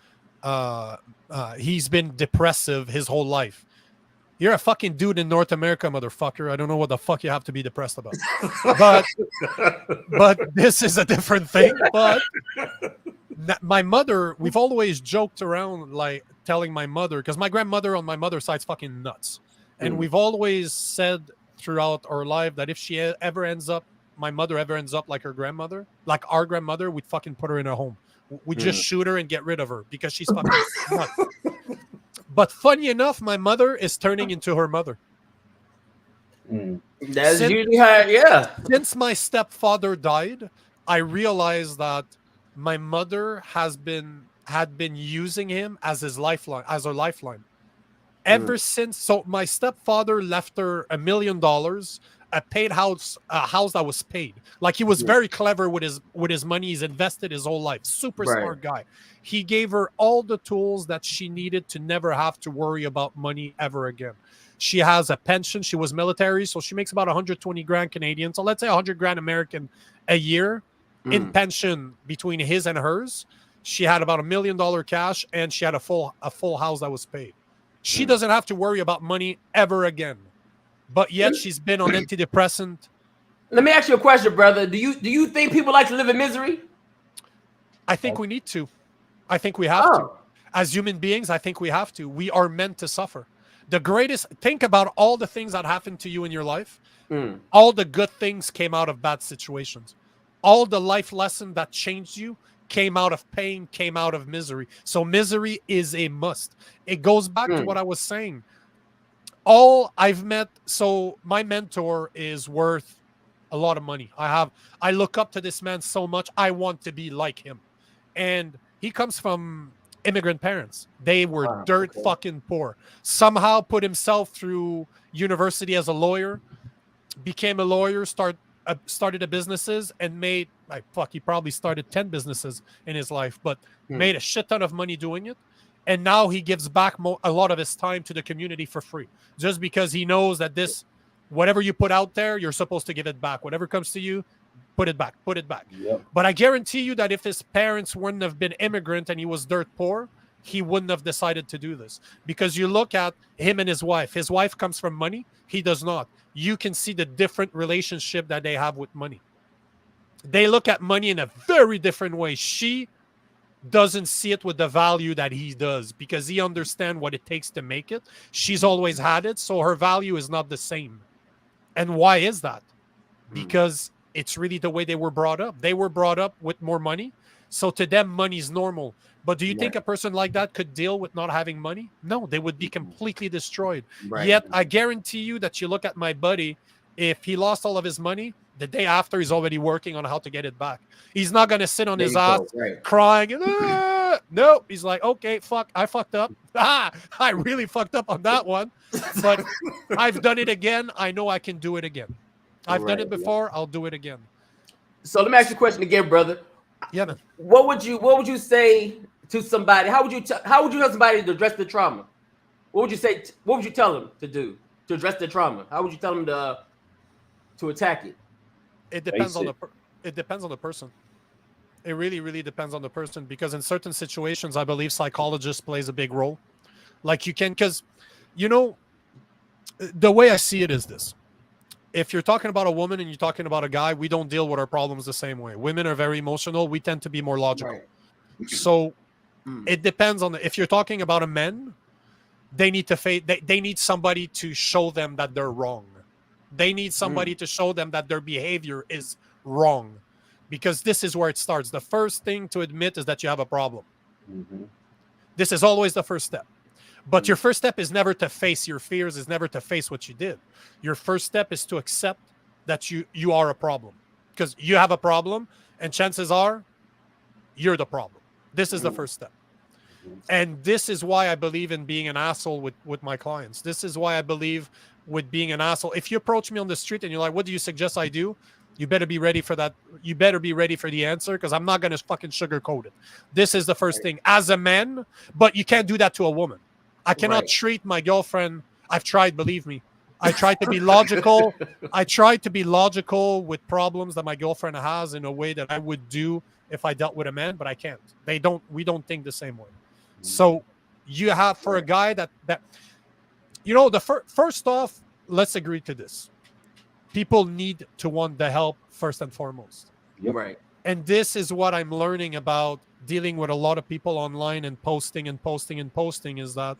he's been depressive his whole life. You're a fucking dude in North America, motherfucker. I don't know what the fuck you have to be depressed about. But this is a different thing. But my mother, we've always joked around, like telling my mother, because my grandmother on my mother's side's fucking nuts. And we've always said throughout our life that if she ever ends up, my mother ever ends up like her grandmother, like our grandmother, we'd fucking put her in a home. We just shoot her and get rid of her because she's fucking nuts. But funny enough, my mother is turning into her mother. That's usually how, yeah. Since my stepfather died, I realized that my mother had been using him as his lifeline, as her lifeline. Ever since, so my stepfather left her $1 million, a house that was paid. Like, he was very clever with his money. He's invested his whole life. Super smart guy. He gave her all the tools that she needed to never have to worry about money ever again. She has a pension. She was military, so she makes about 120 grand Canadian. So let's say 100 grand American a year in pension between his and hers. She had about $1 million cash, and she had a full house that was paid. She doesn't have to worry about money ever again. But yet she's been on antidepressant. Let me ask you a question, brother. Do you think people like to live in misery? I think we need to. I think we have to. As human beings, I think we have to. We are meant to suffer. Think about all the things that happened to you in your life. All the good things came out of bad situations. All the life lesson that changed you came out of pain, came out of misery. So misery is a must. It goes back to what I was saying. All I've met, so my mentor is worth a lot of money. I look up to this man so much. I want to be like him. And he comes from immigrant parents. They were fucking poor. Somehow put himself through university as a lawyer, became a lawyer, started a businesses, and made, he probably started 10 businesses in his life, but made a shit ton of money doing it. And now he gives back a lot of his time to the community for free, just because he knows that whatever you put out there, you're supposed to give it back. Whatever comes to you, put it back. Yep. But I guarantee you that if his parents wouldn't have been immigrant and he was dirt poor, he wouldn't have decided to do this. Because you look at him and his wife. His wife comes from money. He does not. You can see the different relationship that they have with money. They look at money in a very different way. She doesn't see it with the value that he does, because he understands what it takes to make it. She's always had it, so her value is not the same. And why is that? Because it's really the way they were brought up. They were brought up with more money, so to them money's normal. But do you think a person like that could deal with not having money? No, they would be completely destroyed. Yet I guarantee you that you look at my buddy, if he lost all of his money, the day after he's already working on how to get it back. He's not going to sit on his ass crying. No, he's like, okay, fuck, I fucked up. I really fucked up on that one. But I've done it again. I know I can do it again. I've done it before. I'll do it again. So let me ask you a question again, brother. Yeah, man. What would you say to somebody? How would you tell somebody to address the trauma? What would you say? What would you tell them to do to address the trauma? How would you tell them to attack it? It depends on the person. It really, really depends on the person, because in certain situations, I believe psychologist plays a big role. Like because the way I see it is this. If you're talking about a woman and you're talking about a guy, we don't deal with our problems the same way. Women are very emotional. We tend to be more logical. So it depends on if you're talking about a man, they need to they need somebody to show them that they're wrong. They need somebody to show them that their behavior is wrong, because this is where it starts. The first thing to admit is that you have a problem. This is always the first step. But your first step is never to face your fears, is never to face what you did. Your first step is to accept that you are a problem, because you have a problem, and chances are you're the problem. This is the first step. And this is why I believe in being an asshole with my clients. This is why I believe with being an asshole. If you approach me on the street and you're like, what do you suggest I do? You better be ready for that. You better be ready for the answer, because I'm not going to fucking sugarcoat it. This is the first thing as a man, but you can't do that to a woman. I cannot treat my girlfriend. I've tried, believe me. I tried to be logical. I tried to be logical with problems that my girlfriend has in a way that I would do if I dealt with a man, but I can't. We don't think the same way. So you have, for a guy that You know, the first off, let's agree to this. People need to want the help first and foremost. Yep. Right. And this is what I'm learning about dealing with a lot of people online and posting is that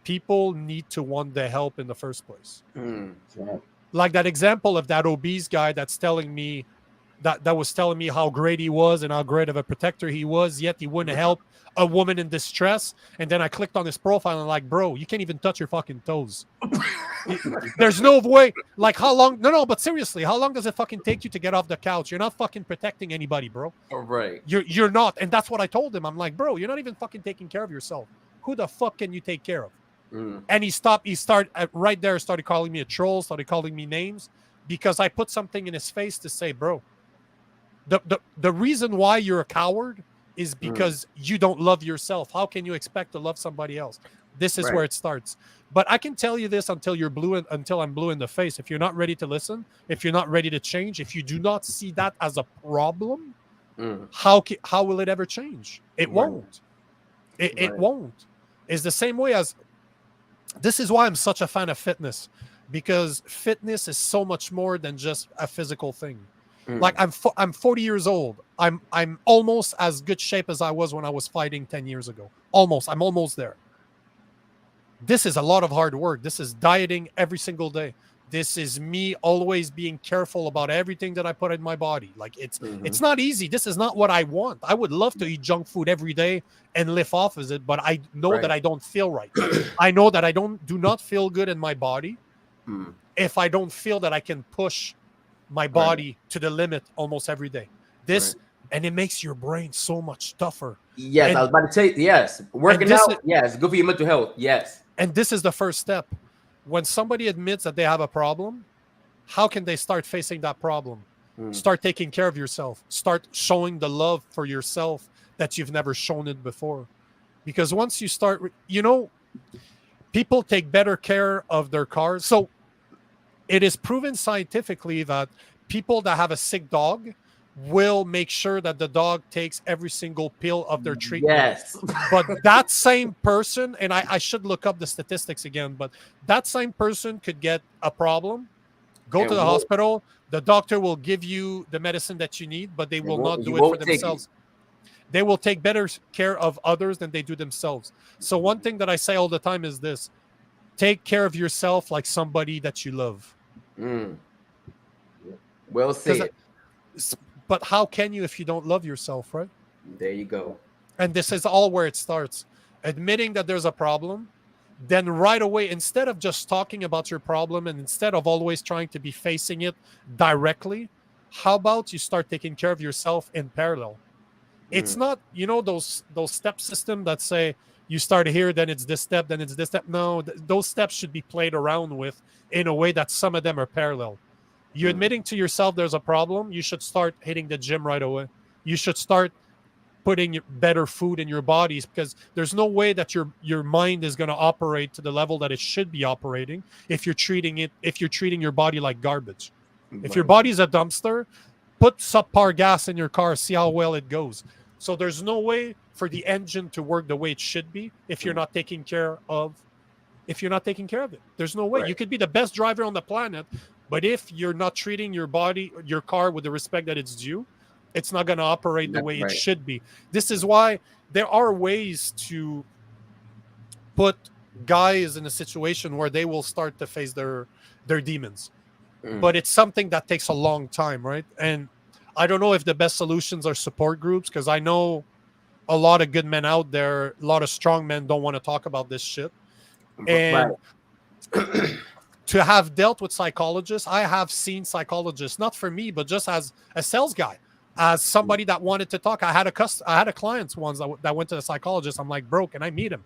people need to want the help in the first place. Mm. That's right. Like that example of that obese guy that's telling me that was telling me how great he was and how great of a protector he was, yet he wouldn't help a woman in distress. And then I clicked on his profile and like, bro, you can't even touch your fucking toes. There's no way. Like, how long? No, but seriously, how long does it fucking take you to get off the couch? You're not fucking protecting anybody, bro. Right. You're not. And that's what I told him. I'm like, bro, you're not even fucking taking care of yourself. Who the fuck can you take care of? Mm. And he started right there, started calling me a troll, started calling me names because I put something in his face to say, bro, the reason why you're a coward is because you don't love yourself. How can you expect to love somebody else? This is where it starts. But I can tell you this until I'm blue in the face. If you're not ready to listen, if you're not ready to change, if you do not see that as a problem, how will it ever change? It won't. It won't. It's the same way as, this is why I'm such a fan of fitness, because fitness is so much more than just a physical thing. Like I'm 40 years old. I'm almost as good shape as I was when I was fighting 10 years ago. Almost. I'm almost there. This is a lot of hard work. This is dieting every single day. This is me always being careful about everything that I put in my body. Like it's not easy. This is not what I want. I would love to eat junk food every day and live off of it, but I know that I don't feel right. I know that I do not feel good in my body if I don't feel that I can push my body to the limit almost every day. And it makes your brain so much tougher. Yes, and, I was about to say, yes. Working out, yes, good for your mental health. Yes. And this is the first step. When somebody admits that they have a problem, how can they start facing that problem? Start taking care of yourself. Start showing the love for yourself that you've never shown it before. Because once you start, people take better care of their cars. So it is proven scientifically that people that have a sick dog will make sure that the dog takes every single pill of their treatment. Yes. But that same person, and I should look up the statistics again, but that same person could get a problem, go to the hospital, the doctor will give you the medicine that you need, but they will not do it for themselves. They will take better care of others than they do themselves. So one thing that I say all the time is this: take care of yourself like somebody that you love. Well said. But how can you if you don't love yourself, right? There you go. And this is all where it starts. Admitting that there's a problem, then right away, instead of just talking about your problem and instead of always trying to be facing it directly, how about you start taking care of yourself in parallel? It's not, those step system that say you start here, then it's this step, then it's this step. No, those steps should be played around with in a way that some of them are parallel. You're admitting to yourself there's a problem, you should start hitting the gym right away. You should start putting better food in your bodies, because there's no way that your mind is going to operate to the level that it should be operating if you're treating your body like garbage. If your body's a dumpster, put subpar gas in your car, see how well it goes. So there's no way for the engine to work the way it should be if you're not taking care of it. There's no way. You could be the best driver on the planet, but if you're not treating your car with the respect that it's due, it's not going to operate the way it should be. This is why there are ways to put guys in a situation where they will start to face their demons. But it's something that takes a long time, right? And I don't know if the best solutions are support groups, because I know a lot of good men out there, a lot of strong men don't want to talk about this shit. And to have dealt with psychologists, I have seen psychologists, not for me, but just as a sales guy, as somebody that wanted to talk. I had a client once that went to the psychologist. I'm like, bro, can I meet him?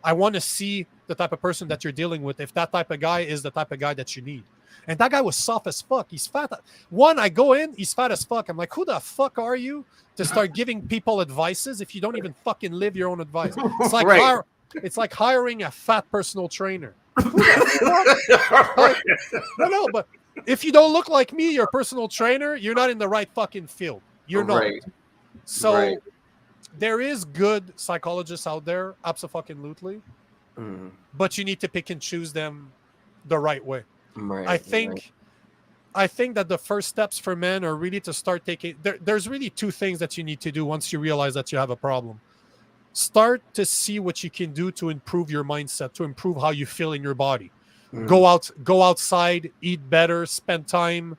I want to see the type of person that you're dealing with, if that type of guy is the type of guy that you need. And that guy was soft as fuck. He's fat. I go in, he's fat as fuck. I'm like, who the fuck are you to start giving people advices if you don't even fucking live your own advice? It's like it's like hiring a fat personal trainer. No, but if you don't look like me, you're a personal trainer, you're not in the right fucking field. You're not. So there is good psychologists out there, absolutely. but you need to pick and choose them the right way. Right. I think that the first steps for men are really to start taking. There's really two things that you need to do once you realize that you have a problem. Start to see what you can do to improve your mindset, to improve how you feel in your body. Go outside, eat better, spend time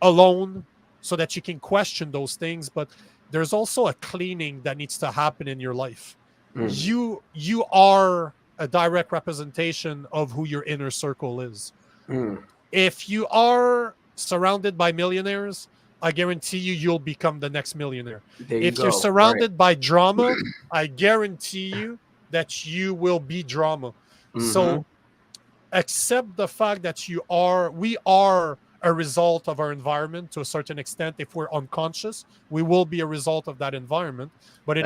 alone so that you can question those things. But there's also a cleaning that needs to happen in your life. You are a direct representation of who your inner circle is. If you are surrounded by millionaires, I guarantee you'll become the next millionaire. If you're surrounded by drama, I guarantee you that you will be drama. So accept the fact that we are a result of our environment to a certain extent. If we're unconscious, we will be a result of that environment, but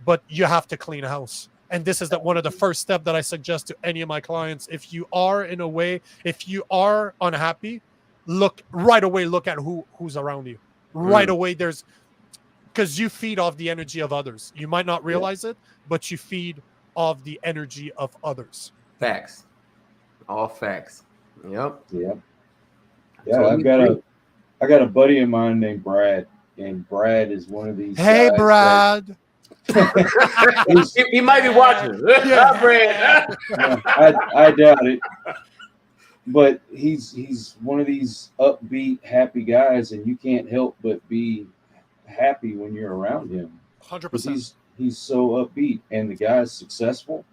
but you have to clean house. And this is one of the first steps that I suggest to any of my clients. If you are if you are unhappy, look at who's around you. Right away, because you feed off the energy of others. You might not realize it, but you feed off the energy of others. Facts. All facts. Yep. Yeah, I got a buddy of mine named Brad, and Brad is one of these. Hey, Brad. He might be watching. Brad. I doubt it. But he's one of these upbeat, happy guys, and you can't help but be happy when you're around him. 100%. He's so upbeat, and the guy's successful.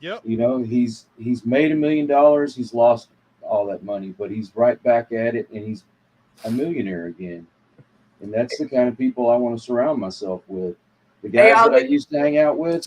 Yep. You know, he's made $1 million. He's lost all that money, but he's right back at it, and he's a millionaire again. And that's the kind of people I want to surround myself with. The guys that I used to hang out with.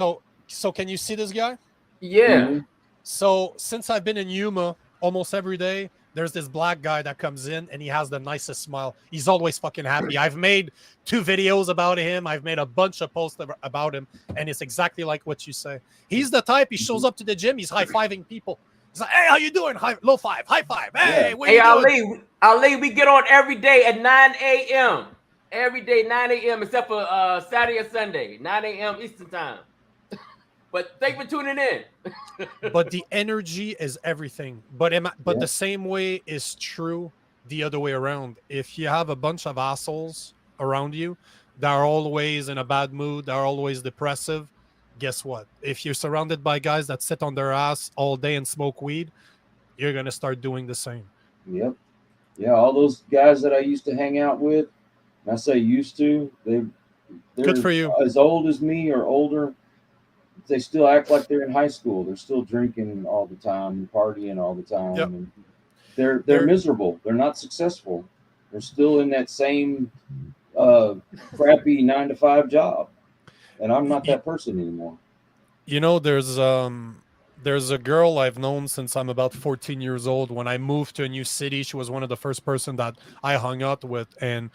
So can you see this guy? Yeah. Mm-hmm. So since I've been in Yuma almost every day, there's this black guy that comes in and he has the nicest smile. He's always fucking happy. I've made 2 videos about him. I've made a bunch of posts about him, and it's exactly like what you say. He's the type, he shows up to the gym, he's high-fiving people. He's like, hey, how you doing? Low five, high five. Hey, what you doing? Ali, we get on every day at 9 a.m. Every day, 9 a.m. except for Saturday and Sunday, 9 a.m. Eastern time. But thanks for tuning in. But the energy is everything. But the same way is true the other way around. If you have a bunch of assholes around you that are always in a bad mood, that are always depressive, guess what? If you're surrounded by guys that sit on their ass all day and smoke weed, you're going to start doing the same. Yep. Yeah, all those guys that I used to hang out with, and I say used to, they're good for you. As old as me or older. They still act like they're in high school. They're still drinking all the time, partying all the time. Yep. And they're miserable. They're not successful. They're still in that same crappy 9-to-5 job. And I'm not that person anymore. You know, there's a girl I've known since I'm about 14 years old. When I moved to a new city, she was one of the first person that I hung out with, and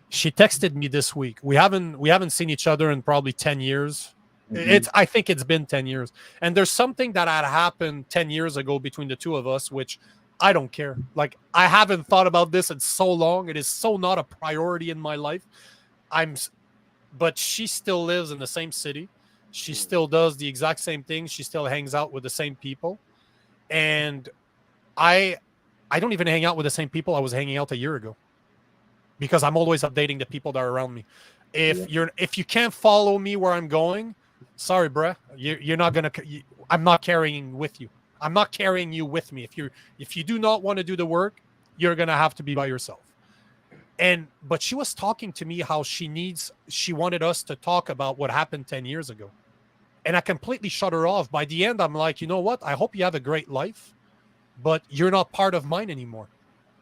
she texted me this week. We haven't seen each other in probably 10 years. Mm-hmm. I think it's been 10 years. And there's something that had happened 10 years ago between the two of us, which I don't care. Like, I haven't thought about this in so long. It is so not a priority in my life. But she still lives in the same city. She still does the exact same thing. She still hangs out with the same people. And I don't even hang out with the same people I was hanging out a year ago, because I'm always updating the people that are around me. If you can't follow me where I'm going, sorry, bruh. You're not gonna. I'm not carrying with you. I'm not carrying you with me. If you do not want to do the work, you're gonna have to be by yourself. But she was talking to me how she wanted us to talk about what happened 10 years ago. And I completely shut her off. By the end, I'm like, you know what? I hope you have a great life, but you're not part of mine anymore.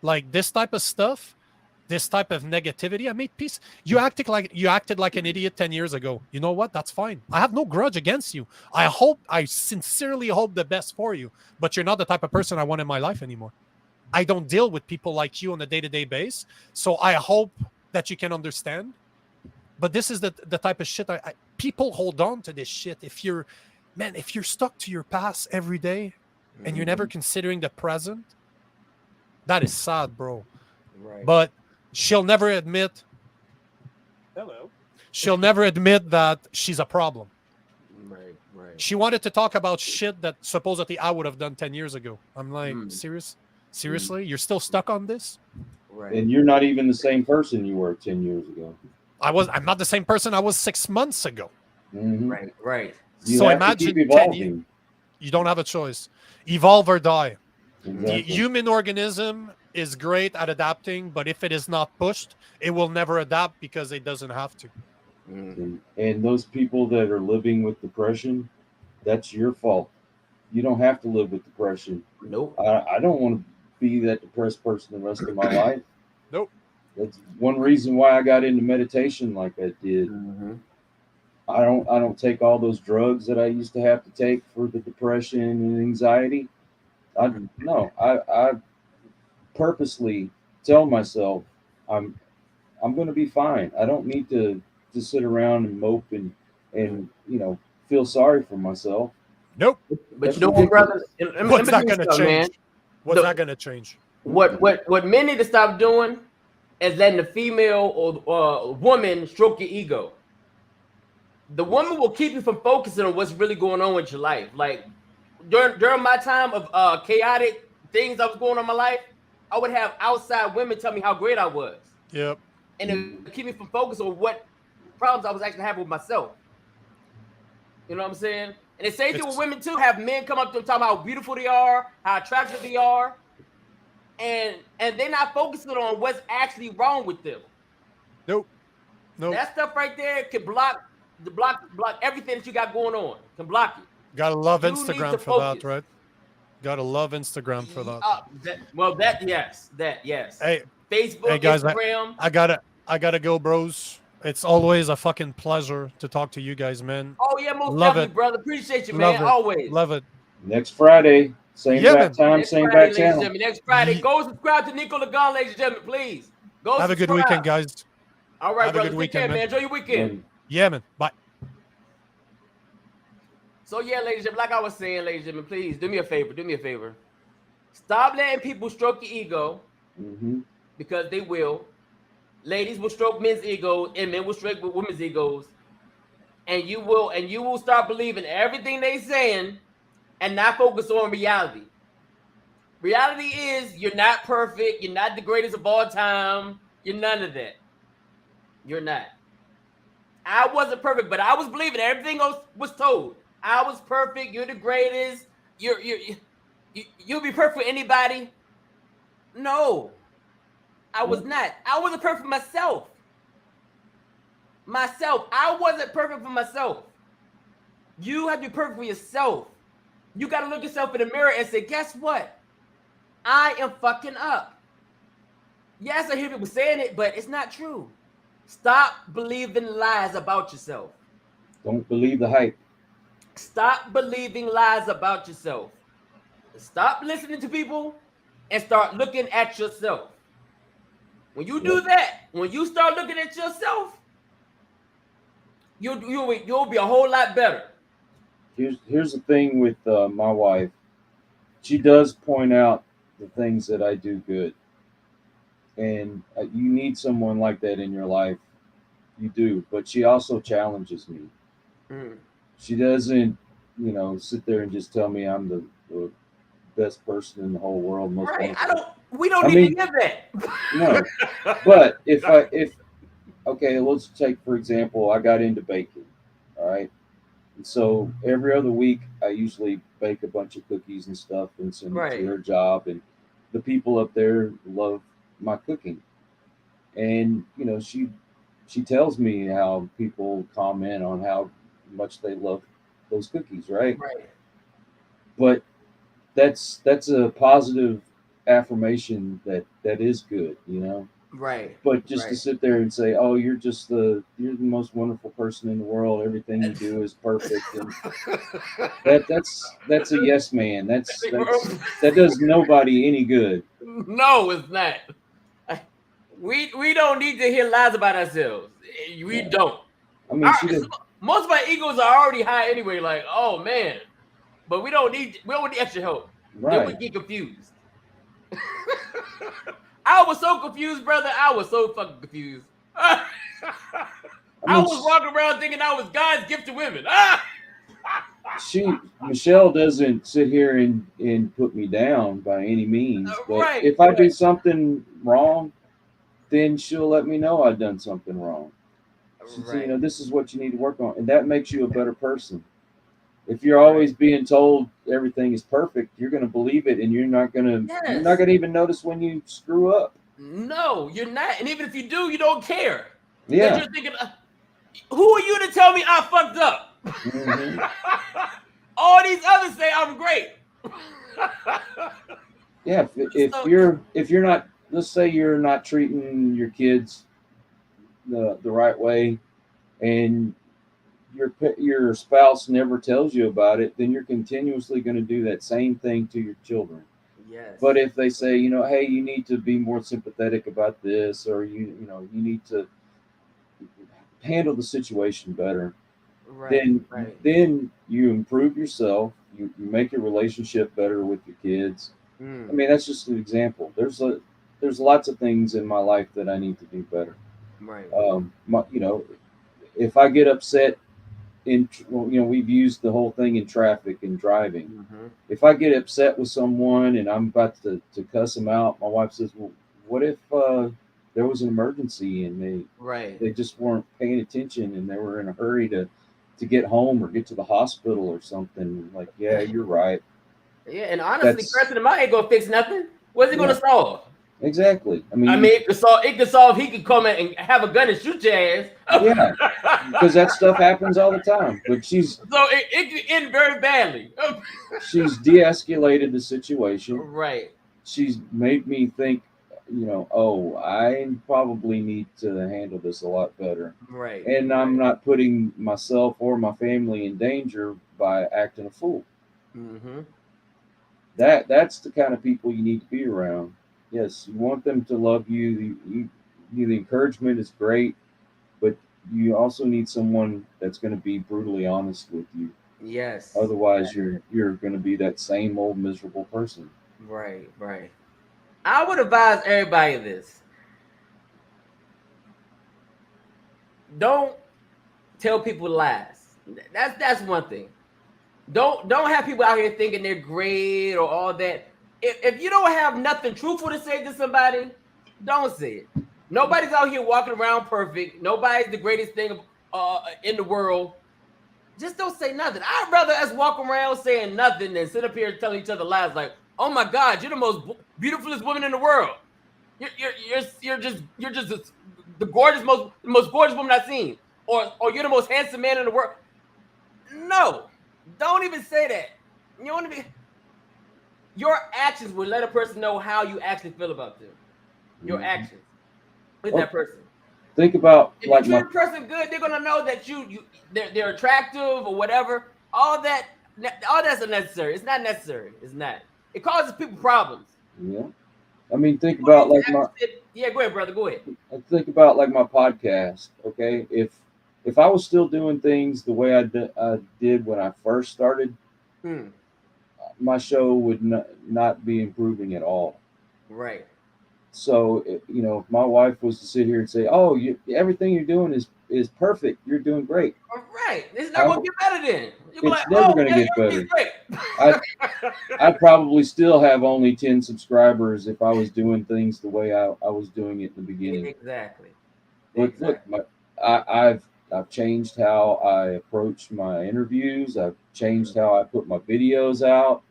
Like, this type of stuff, this type of negativity, I made peace. You acted like an idiot 10 years ago. You know what? That's fine. I have no grudge against you. I sincerely hope the best for you, but you're not the type of person I want in my life anymore. I don't deal with people like you on a day-to-day basis. So I hope that you can understand. But this is the type of shit people hold on to this shit. If you're stuck to your past every day and you're never considering the present, that is sad, bro. Right. But she'll never admit. Hello. She'll never admit that she's a problem. Right. She wanted to talk about shit that supposedly I would have done 10 years ago. I'm like, seriously? You're still stuck on this? Right. And you're not even the same person you were 10 years ago. I'm not the same person I was 6 months ago. Mhm. Right. You So have to imagine keep 10 years. evolving. You don't have a choice. Evolve or die. The Exactly. human organism is great at adapting, but if it is not pushed, it will never adapt because it doesn't have to. And those people that are living with depression, that's your fault. You don't have to live with depression. Nope. I don't want to be that depressed person the rest of my life. Nope. That's one reason why I got into meditation like I did. I don't take all those drugs that I used to have to take for the depression and anxiety. I purposely tell myself I'm going to be fine. I don't need to sit around and mope and feel sorry for myself. Nope. But That's you know what, brother? What's that going to change? Man, What's that going to change? What men need to stop doing is letting the female or woman stroke your ego. The woman will keep you from focusing on what's really going on with your life. Like during my time of chaotic things that was going on in my life, I would have outside women tell me how great I was. Yep. And it would keep me from focusing on what problems I was actually having with myself. You know what I'm saying? And the same thing with women too. Have men come up to them talking about how beautiful they are, how attractive they are, and they're not focusing on what's actually wrong with them. Nope. That stuff right there can block everything that you got going on. Can block it. Gotta love You Instagram need to for focus. that, right? Gotta love Instagram for that. Yes. Hey, Facebook, hey guys, Instagram. I gotta go, bros. It's always a fucking pleasure to talk to you guys, man. Oh yeah, most Love definitely, it. brother. Appreciate you, Love man. it. Always. Love it. Next Friday, same Yeah, back man. time, Next same Friday, back ladies and channel. gentlemen. Next Friday. Go subscribe to Nico Lagon, ladies and gentlemen, please. Go Have a good subscribe. weekend, guys. All right, Have a brother. good Take weekend, care, man. man. Enjoy your weekend. Yeah, man. Bye. So yeah, ladies and gentlemen, like I was saying, ladies and gentlemen, please do me a favor. Do me a favor. Stop letting people stroke your ego because they will. Ladies will stroke men's egos, and men will stroke women's egos, and you will start believing everything they saying, and not focus on reality. Reality is you're not perfect. You're not the greatest of all time. You're none of that. You're not. I wasn't perfect, but I was believing everything else was told. I was perfect. You're the greatest. You'll be perfect for anybody. No, I was not. I wasn't perfect for myself. I wasn't perfect for myself. You have to be perfect for yourself. You got to look yourself in the mirror and say, guess what? I am fucking up. Yes, I hear people saying it, but it's not true. Stop believing lies about yourself. Don't believe the hype. Stop believing lies about yourself. Stop listening to people and start looking at yourself. When you do that, when you start looking at yourself, you'll be a whole lot better. Here's the thing with my wife. She does point out the things that I do good. And you need someone like that in your life. You do. But she also challenges me. She doesn't, sit there and just tell me I'm the best person in the whole world. Right. We don't need to hear that. No. But okay, let's take, for example, I got into baking. All right. And so every other week, I usually bake a bunch of cookies and stuff and send it to her job. And the people up there love my cooking. And, she tells me how people comment on how much they love those cookies, right? Right. But that's a positive affirmation that is good, Right. But just to sit there and say, "Oh, you're the most wonderful person in the world. Everything you do is perfect," and that's a yes man. That does nobody any good. No, it's not. We don't need to hear lies about ourselves. We don't. I mean, most of our egos are already high anyway. Like, oh man, but we don't need extra help. Right. Then we get confused. I was so confused, brother. I was so fucking confused. I was walking around thinking I was God's gift to women. Michelle doesn't sit here and put me down by any means, but Right, if I do right. something wrong, then she'll let me know I've done something wrong. She said, Right. this is what you need to work on, and that makes you a better person. If you're Right. always being told everything is perfect, you're going to believe it, and you're not going Yes. to even notice when you screw up. No, you're not. And even if you do, you don't care. Because Yeah. you're thinking, who are you to tell me I fucked up? hmm All these others say I'm great. Yeah. So, If you're not, let's say you're not treating your kids the right way, and your spouse never tells you about it, then you're continuously going to do that same thing to your children. yes. But if they say, hey, you need to be more sympathetic about this, or you need to handle the situation better, Right, then right. then you improve yourself. You make your relationship better with your kids. I Mm, mean, that's just an example. There's lots of things in my life that I need to do better. right. If I get upset we've used the whole thing in traffic and driving. Mm-hmm. If I get upset with someone and I'm about to cuss them out, my wife says, "Well, what if there was an emergency and Right. they just weren't paying attention and they were in a hurry to get home or get to the hospital or something?" Like, yeah, you're right. Yeah, and honestly, That's cursing him out ain't gonna fix nothing. What's he yeah, gonna solve? exactly. I I mean, mean, it could solve. He could come in and have a gun and shoot your ass. yeah, because that stuff happens all the time. But So it could end very badly. she's de-escalated the situation. Right. She's made me think, oh, I probably need to handle this a lot better. Right. And Right. I'm not putting myself or my family in danger by acting a fool. Mm-hmm. That's the kind of people you need to be around. Yes, you want them to love you. The encouragement is great, but you also need someone that's going to be brutally honest with you. Yes. Otherwise, you're going to be that same old miserable person. Right. Right. I would advise everybody this. Don't tell people lies. That's one thing. Don't have people out here thinking they're great or all that. If you don't have nothing truthful to say to somebody, don't say it. Nobody's out here walking around perfect. Nobody's the greatest thing in the world. Just don't say nothing. I'd rather us walk around saying nothing than sit up here telling each other lies like, "Oh my God, you're the most beautifulest woman in the world. You're just the most gorgeous woman I've seen, or you're the most handsome man in the world." No, don't even say that. You want to be. Your actions will let a person know how you actually feel about them. Your actions with that person. Think about If you treat a person good, they're gonna know that they're attractive or whatever. All that's unnecessary. It's not necessary. It's not. It causes people problems. Yeah. I mean, think about like yeah. Go ahead, brother. Go ahead. think about like my podcast. Okay, if I was still doing things the way I did when I first started, my show would not be improving at all. Right. So if my wife was to sit here and say, "Oh, everything you're doing is perfect. You're doing great." All right. It's not gonna get better then. It's never going to get better. I'd probably still have only 10 subscribers if I was doing things the way I was doing it in the beginning. Exactly. But look, I've changed how I approach my interviews. I've changed how I put my videos out.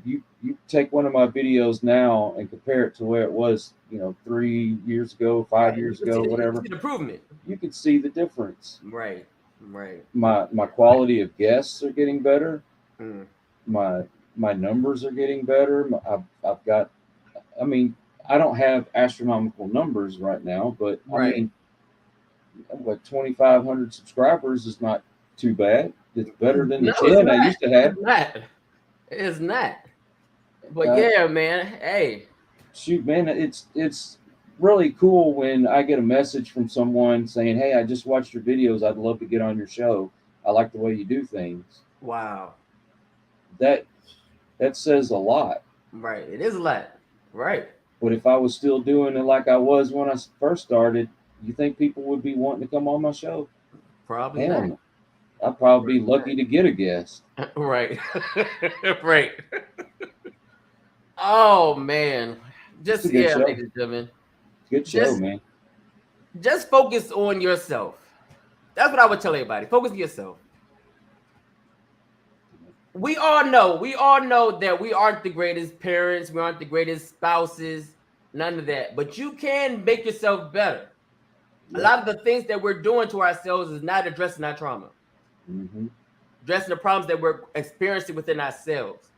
You take one of my videos now and compare it to where it was, 3 years ago, 5 years ago, whatever. Improvement. You can see the difference. Right. Right. My quality of guests are getting better. Mm. My numbers are getting better. I've got. I mean, I don't have astronomical numbers right now, but right. I mean, what 2,500 subscribers is not too bad. It's better than the 10 I used to have. It's not. But yeah, man. Hey. Shoot, man, it's really cool when I get a message from someone saying, "Hey, I just watched your videos. I'd love to get on your show. I like the way you do things." Wow. That says a lot. Right. It is a lot. Right. But if I was still doing it like I was when I first started, you think people would be wanting to come on my show? Probably Hell not. no. I'd probably be lucky to get a guest. Right. Right. Oh man. It's Just a good show. ladies and gentlemen. Good show, man. Just focus on yourself. That's what I would tell everybody. Focus on yourself. We all know that we aren't the greatest parents, we aren't the greatest spouses, none of that. But you can make yourself better. A lot of the things that we're doing to ourselves is not addressing our trauma, addressing the problems that we're experiencing within ourselves.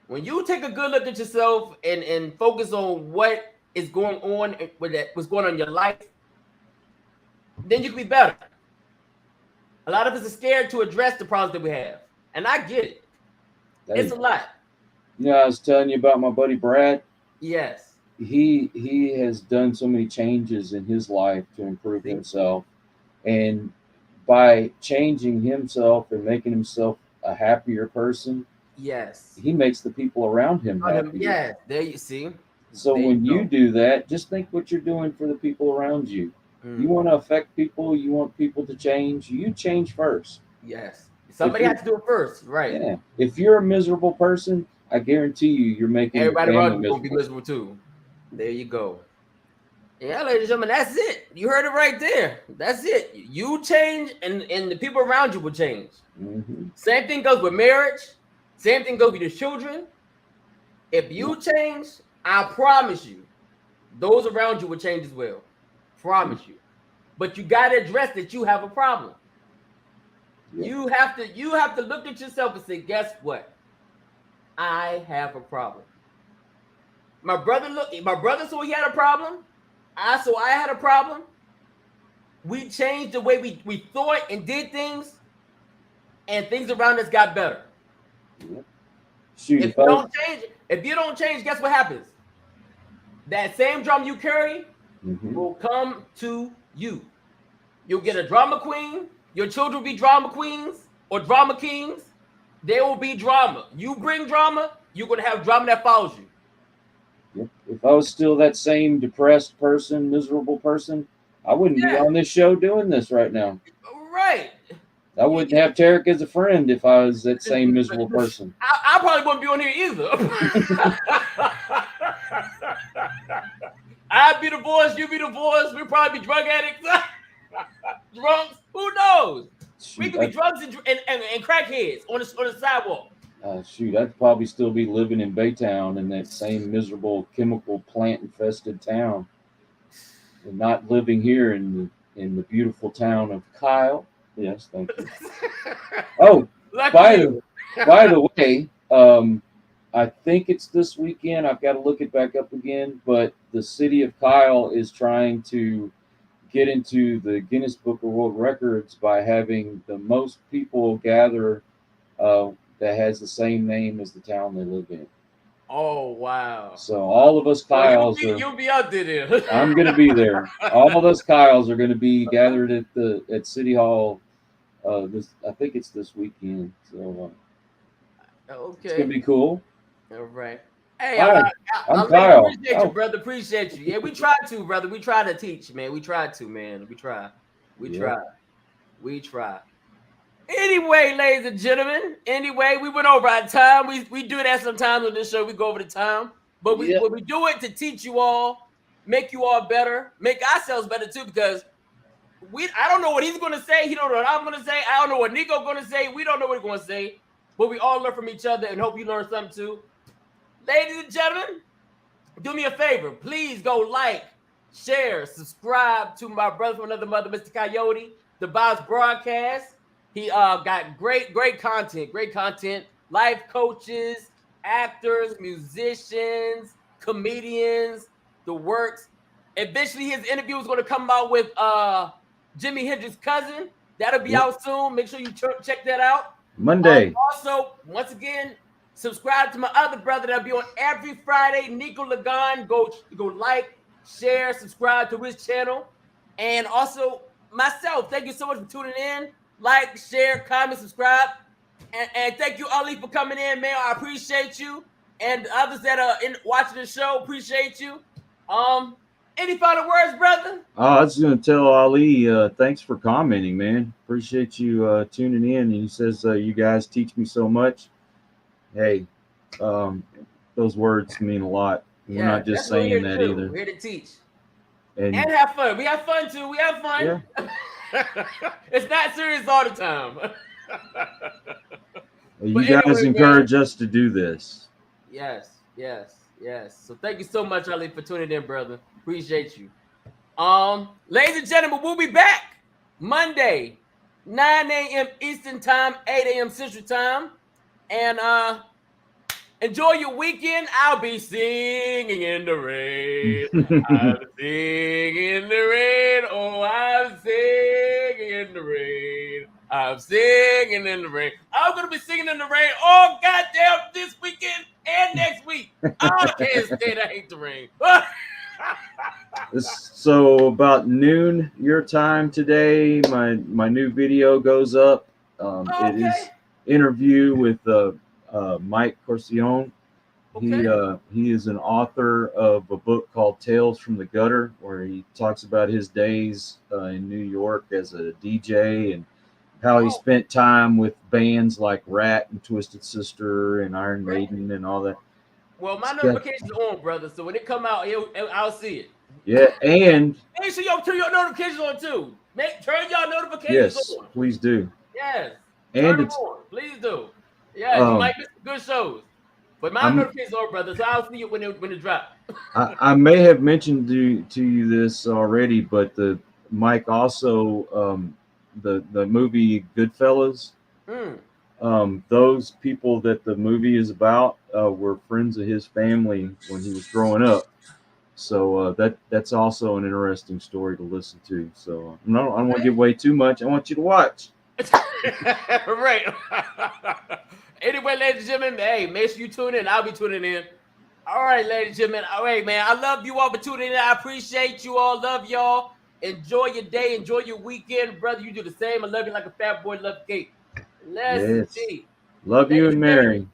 When you take a good look at yourself and focus on what is going on with that, what's going on in your life, then you can be better. A lot of us are scared to address the problems that we have. And I get it. It's a lot. You know, I was telling you about my buddy Brad. Yes. He has done so many changes in his life to improve himself. And by changing himself and making himself a happier person, yes, he makes the people around him happier. Yeah, there you see. So when you do that, just think what you're doing for the people around you. You want to affect people, you want people to change, you change first. Yes. Somebody has to do it first, right? Yeah. If you're a miserable person, I guarantee you're making everybody around you gonna be miserable too. There you go. Yeah, ladies and gentlemen, that's it. You heard it right there. That's it. You change, and the people around you will change. Same thing goes with marriage. Same thing goes with your children. If you change, I promise you, those around you will change as well. Promise you. But you got to address that you have a problem. You have to look at yourself and say, guess what? I have a problem. My brother saw he had a problem. I saw I had a problem. We changed the way we thought and did things, and things around us got better. Shoot, if you don't change, guess what happens? That same drama you carry will come to you. You'll get a drama queen. Your children will be drama queens or drama kings. There will be drama. You bring drama, you're going to have drama that follows you. If I was still that same depressed person, miserable person, I wouldn't be on this show doing this right now. Right. I wouldn't have Tarek as a friend if I was that same miserable person. I probably wouldn't be on here either. I'd be divorced, you'd be divorced, we'd probably be drug addicts, drunks, who knows? We could be drugs and crackheads on the sidewalk. Shoot, I'd probably still be living in Baytown in that same miserable chemical plant infested town, and not living here in the beautiful town of Kyle. Yes, thank you. Oh, by the way, I think it's this weekend. I've got to look it back up again, but the city of Kyle is trying to get into the Guinness Book of World Records by having the most people gather that has the same name as the town they live in. Oh, wow. So all of us Kyles you'll be out there. I'm going to be there. All of us Kyles are going to be gathered at City Hall. I think it's this weekend. So okay. It's going to be cool. All right. Hey, I'm Kyle. Appreciate you, brother. Appreciate you. Yeah, we try to, brother. We try to teach, man. We try to, man. We try. Anyway, ladies and gentlemen. Anyway, we went over our time. We do that sometimes on this show. We go over the time, but we do it to teach you all, make you all better, make ourselves better too. Because I don't know what he's going to say. He don't know what I'm going to say. I don't know what Nico's going to say. We don't know what he's going to say. But we all learn from each other and hope you learn something too. Ladies and gentlemen, do me a favor. Please go like, share, subscribe to my brother from another mother, Mr. Coyote, the Boss Broadcast. He got great content. Life coaches, actors, musicians, comedians, the works. Eventually, his interview is going to come out with Jimi Hendrix's cousin. That'll be out soon. Make sure you check that out. Monday. Also, once again, subscribe to my other brother that'll be on every Friday, Nico Lagan. Go like, share, subscribe to his channel. And also myself, thank you so much for tuning in. Like, share, comment, subscribe. And thank you, Ali, for coming in, man. I appreciate you. And others that are watching the show, appreciate you. Any final words, brother? I was going to tell Ali, thanks for commenting, man. Appreciate you tuning in. He says, you guys teach me so much. Hey, those words mean a lot. We're not just saying that either. We're here to teach And have fun. We have fun too. We have fun. Yeah. It's not serious all the time. you guys encourage us to do this. Yes. So thank you so much, Ali, for tuning in, brother. Appreciate you. Ladies and gentlemen, we'll be back Monday, 9 a.m. Eastern Time, 8 a.m. Central Time. And enjoy your weekend. I'll be singing in the rain. I'm singing in the rain. Oh, I'm singing in the rain. I'm singing in the rain. I'm going to be singing in the rain all goddamn this weekend and next week. I can't stand I hate the rain. So about noon your time today, my new video goes up. It is interview with Mike Corcione. He is an author of a book called Tales from the Gutter, where he talks about his days in New York as a DJ and how he spent time with bands like Rat and Twisted Sister and Iron Maiden and all that. Well, my notifications are on, brother. So when it come out, I'll see it. Yeah, and make sure y'all turn your notifications on too. Turn y'all notifications on. Yes, please do. Yes, and turn them on. Please do. Yeah, you might miss some good shows. But my notifications are on, brother. So I'll see it when it drop. I may have mentioned to you this already, but Mike also the movie Goodfellas. Those people that the movie is about were friends of his family when he was growing up. So that's also an interesting story to listen to. So I don't want to give away too much. I want you to watch. Right. Anyway, ladies and gentlemen, hey, make sure you tune in. I'll be tuning in. All right, ladies and gentlemen. All right, man. I love you all for tuning in. I appreciate you all. Love y'all. Enjoy your day. Enjoy your weekend, brother. You do the same. I love you like a fat boy loves cake. Let's see. Love you and Mary.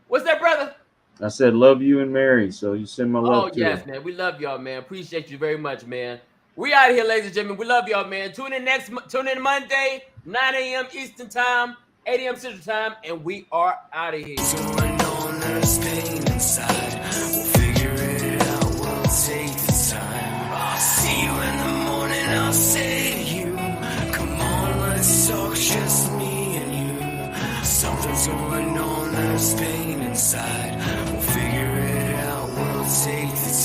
What's that, brother? I said love you and Mary. So you send my love to yes, man. We love y'all, man. Appreciate you very much, man. We out of here, ladies and gentlemen. We love y'all, man. Tune in Monday, 9 a.m. Eastern Time, 8 a.m. Central Time, and we are out of here. So I know there's pain inside. We'll figure it out. We'll take the time. I'll see you in the morning. I'll say to you, come on, let's talk, just me and you. Something's going on. There's pain inside. We'll figure it out. We'll take the time.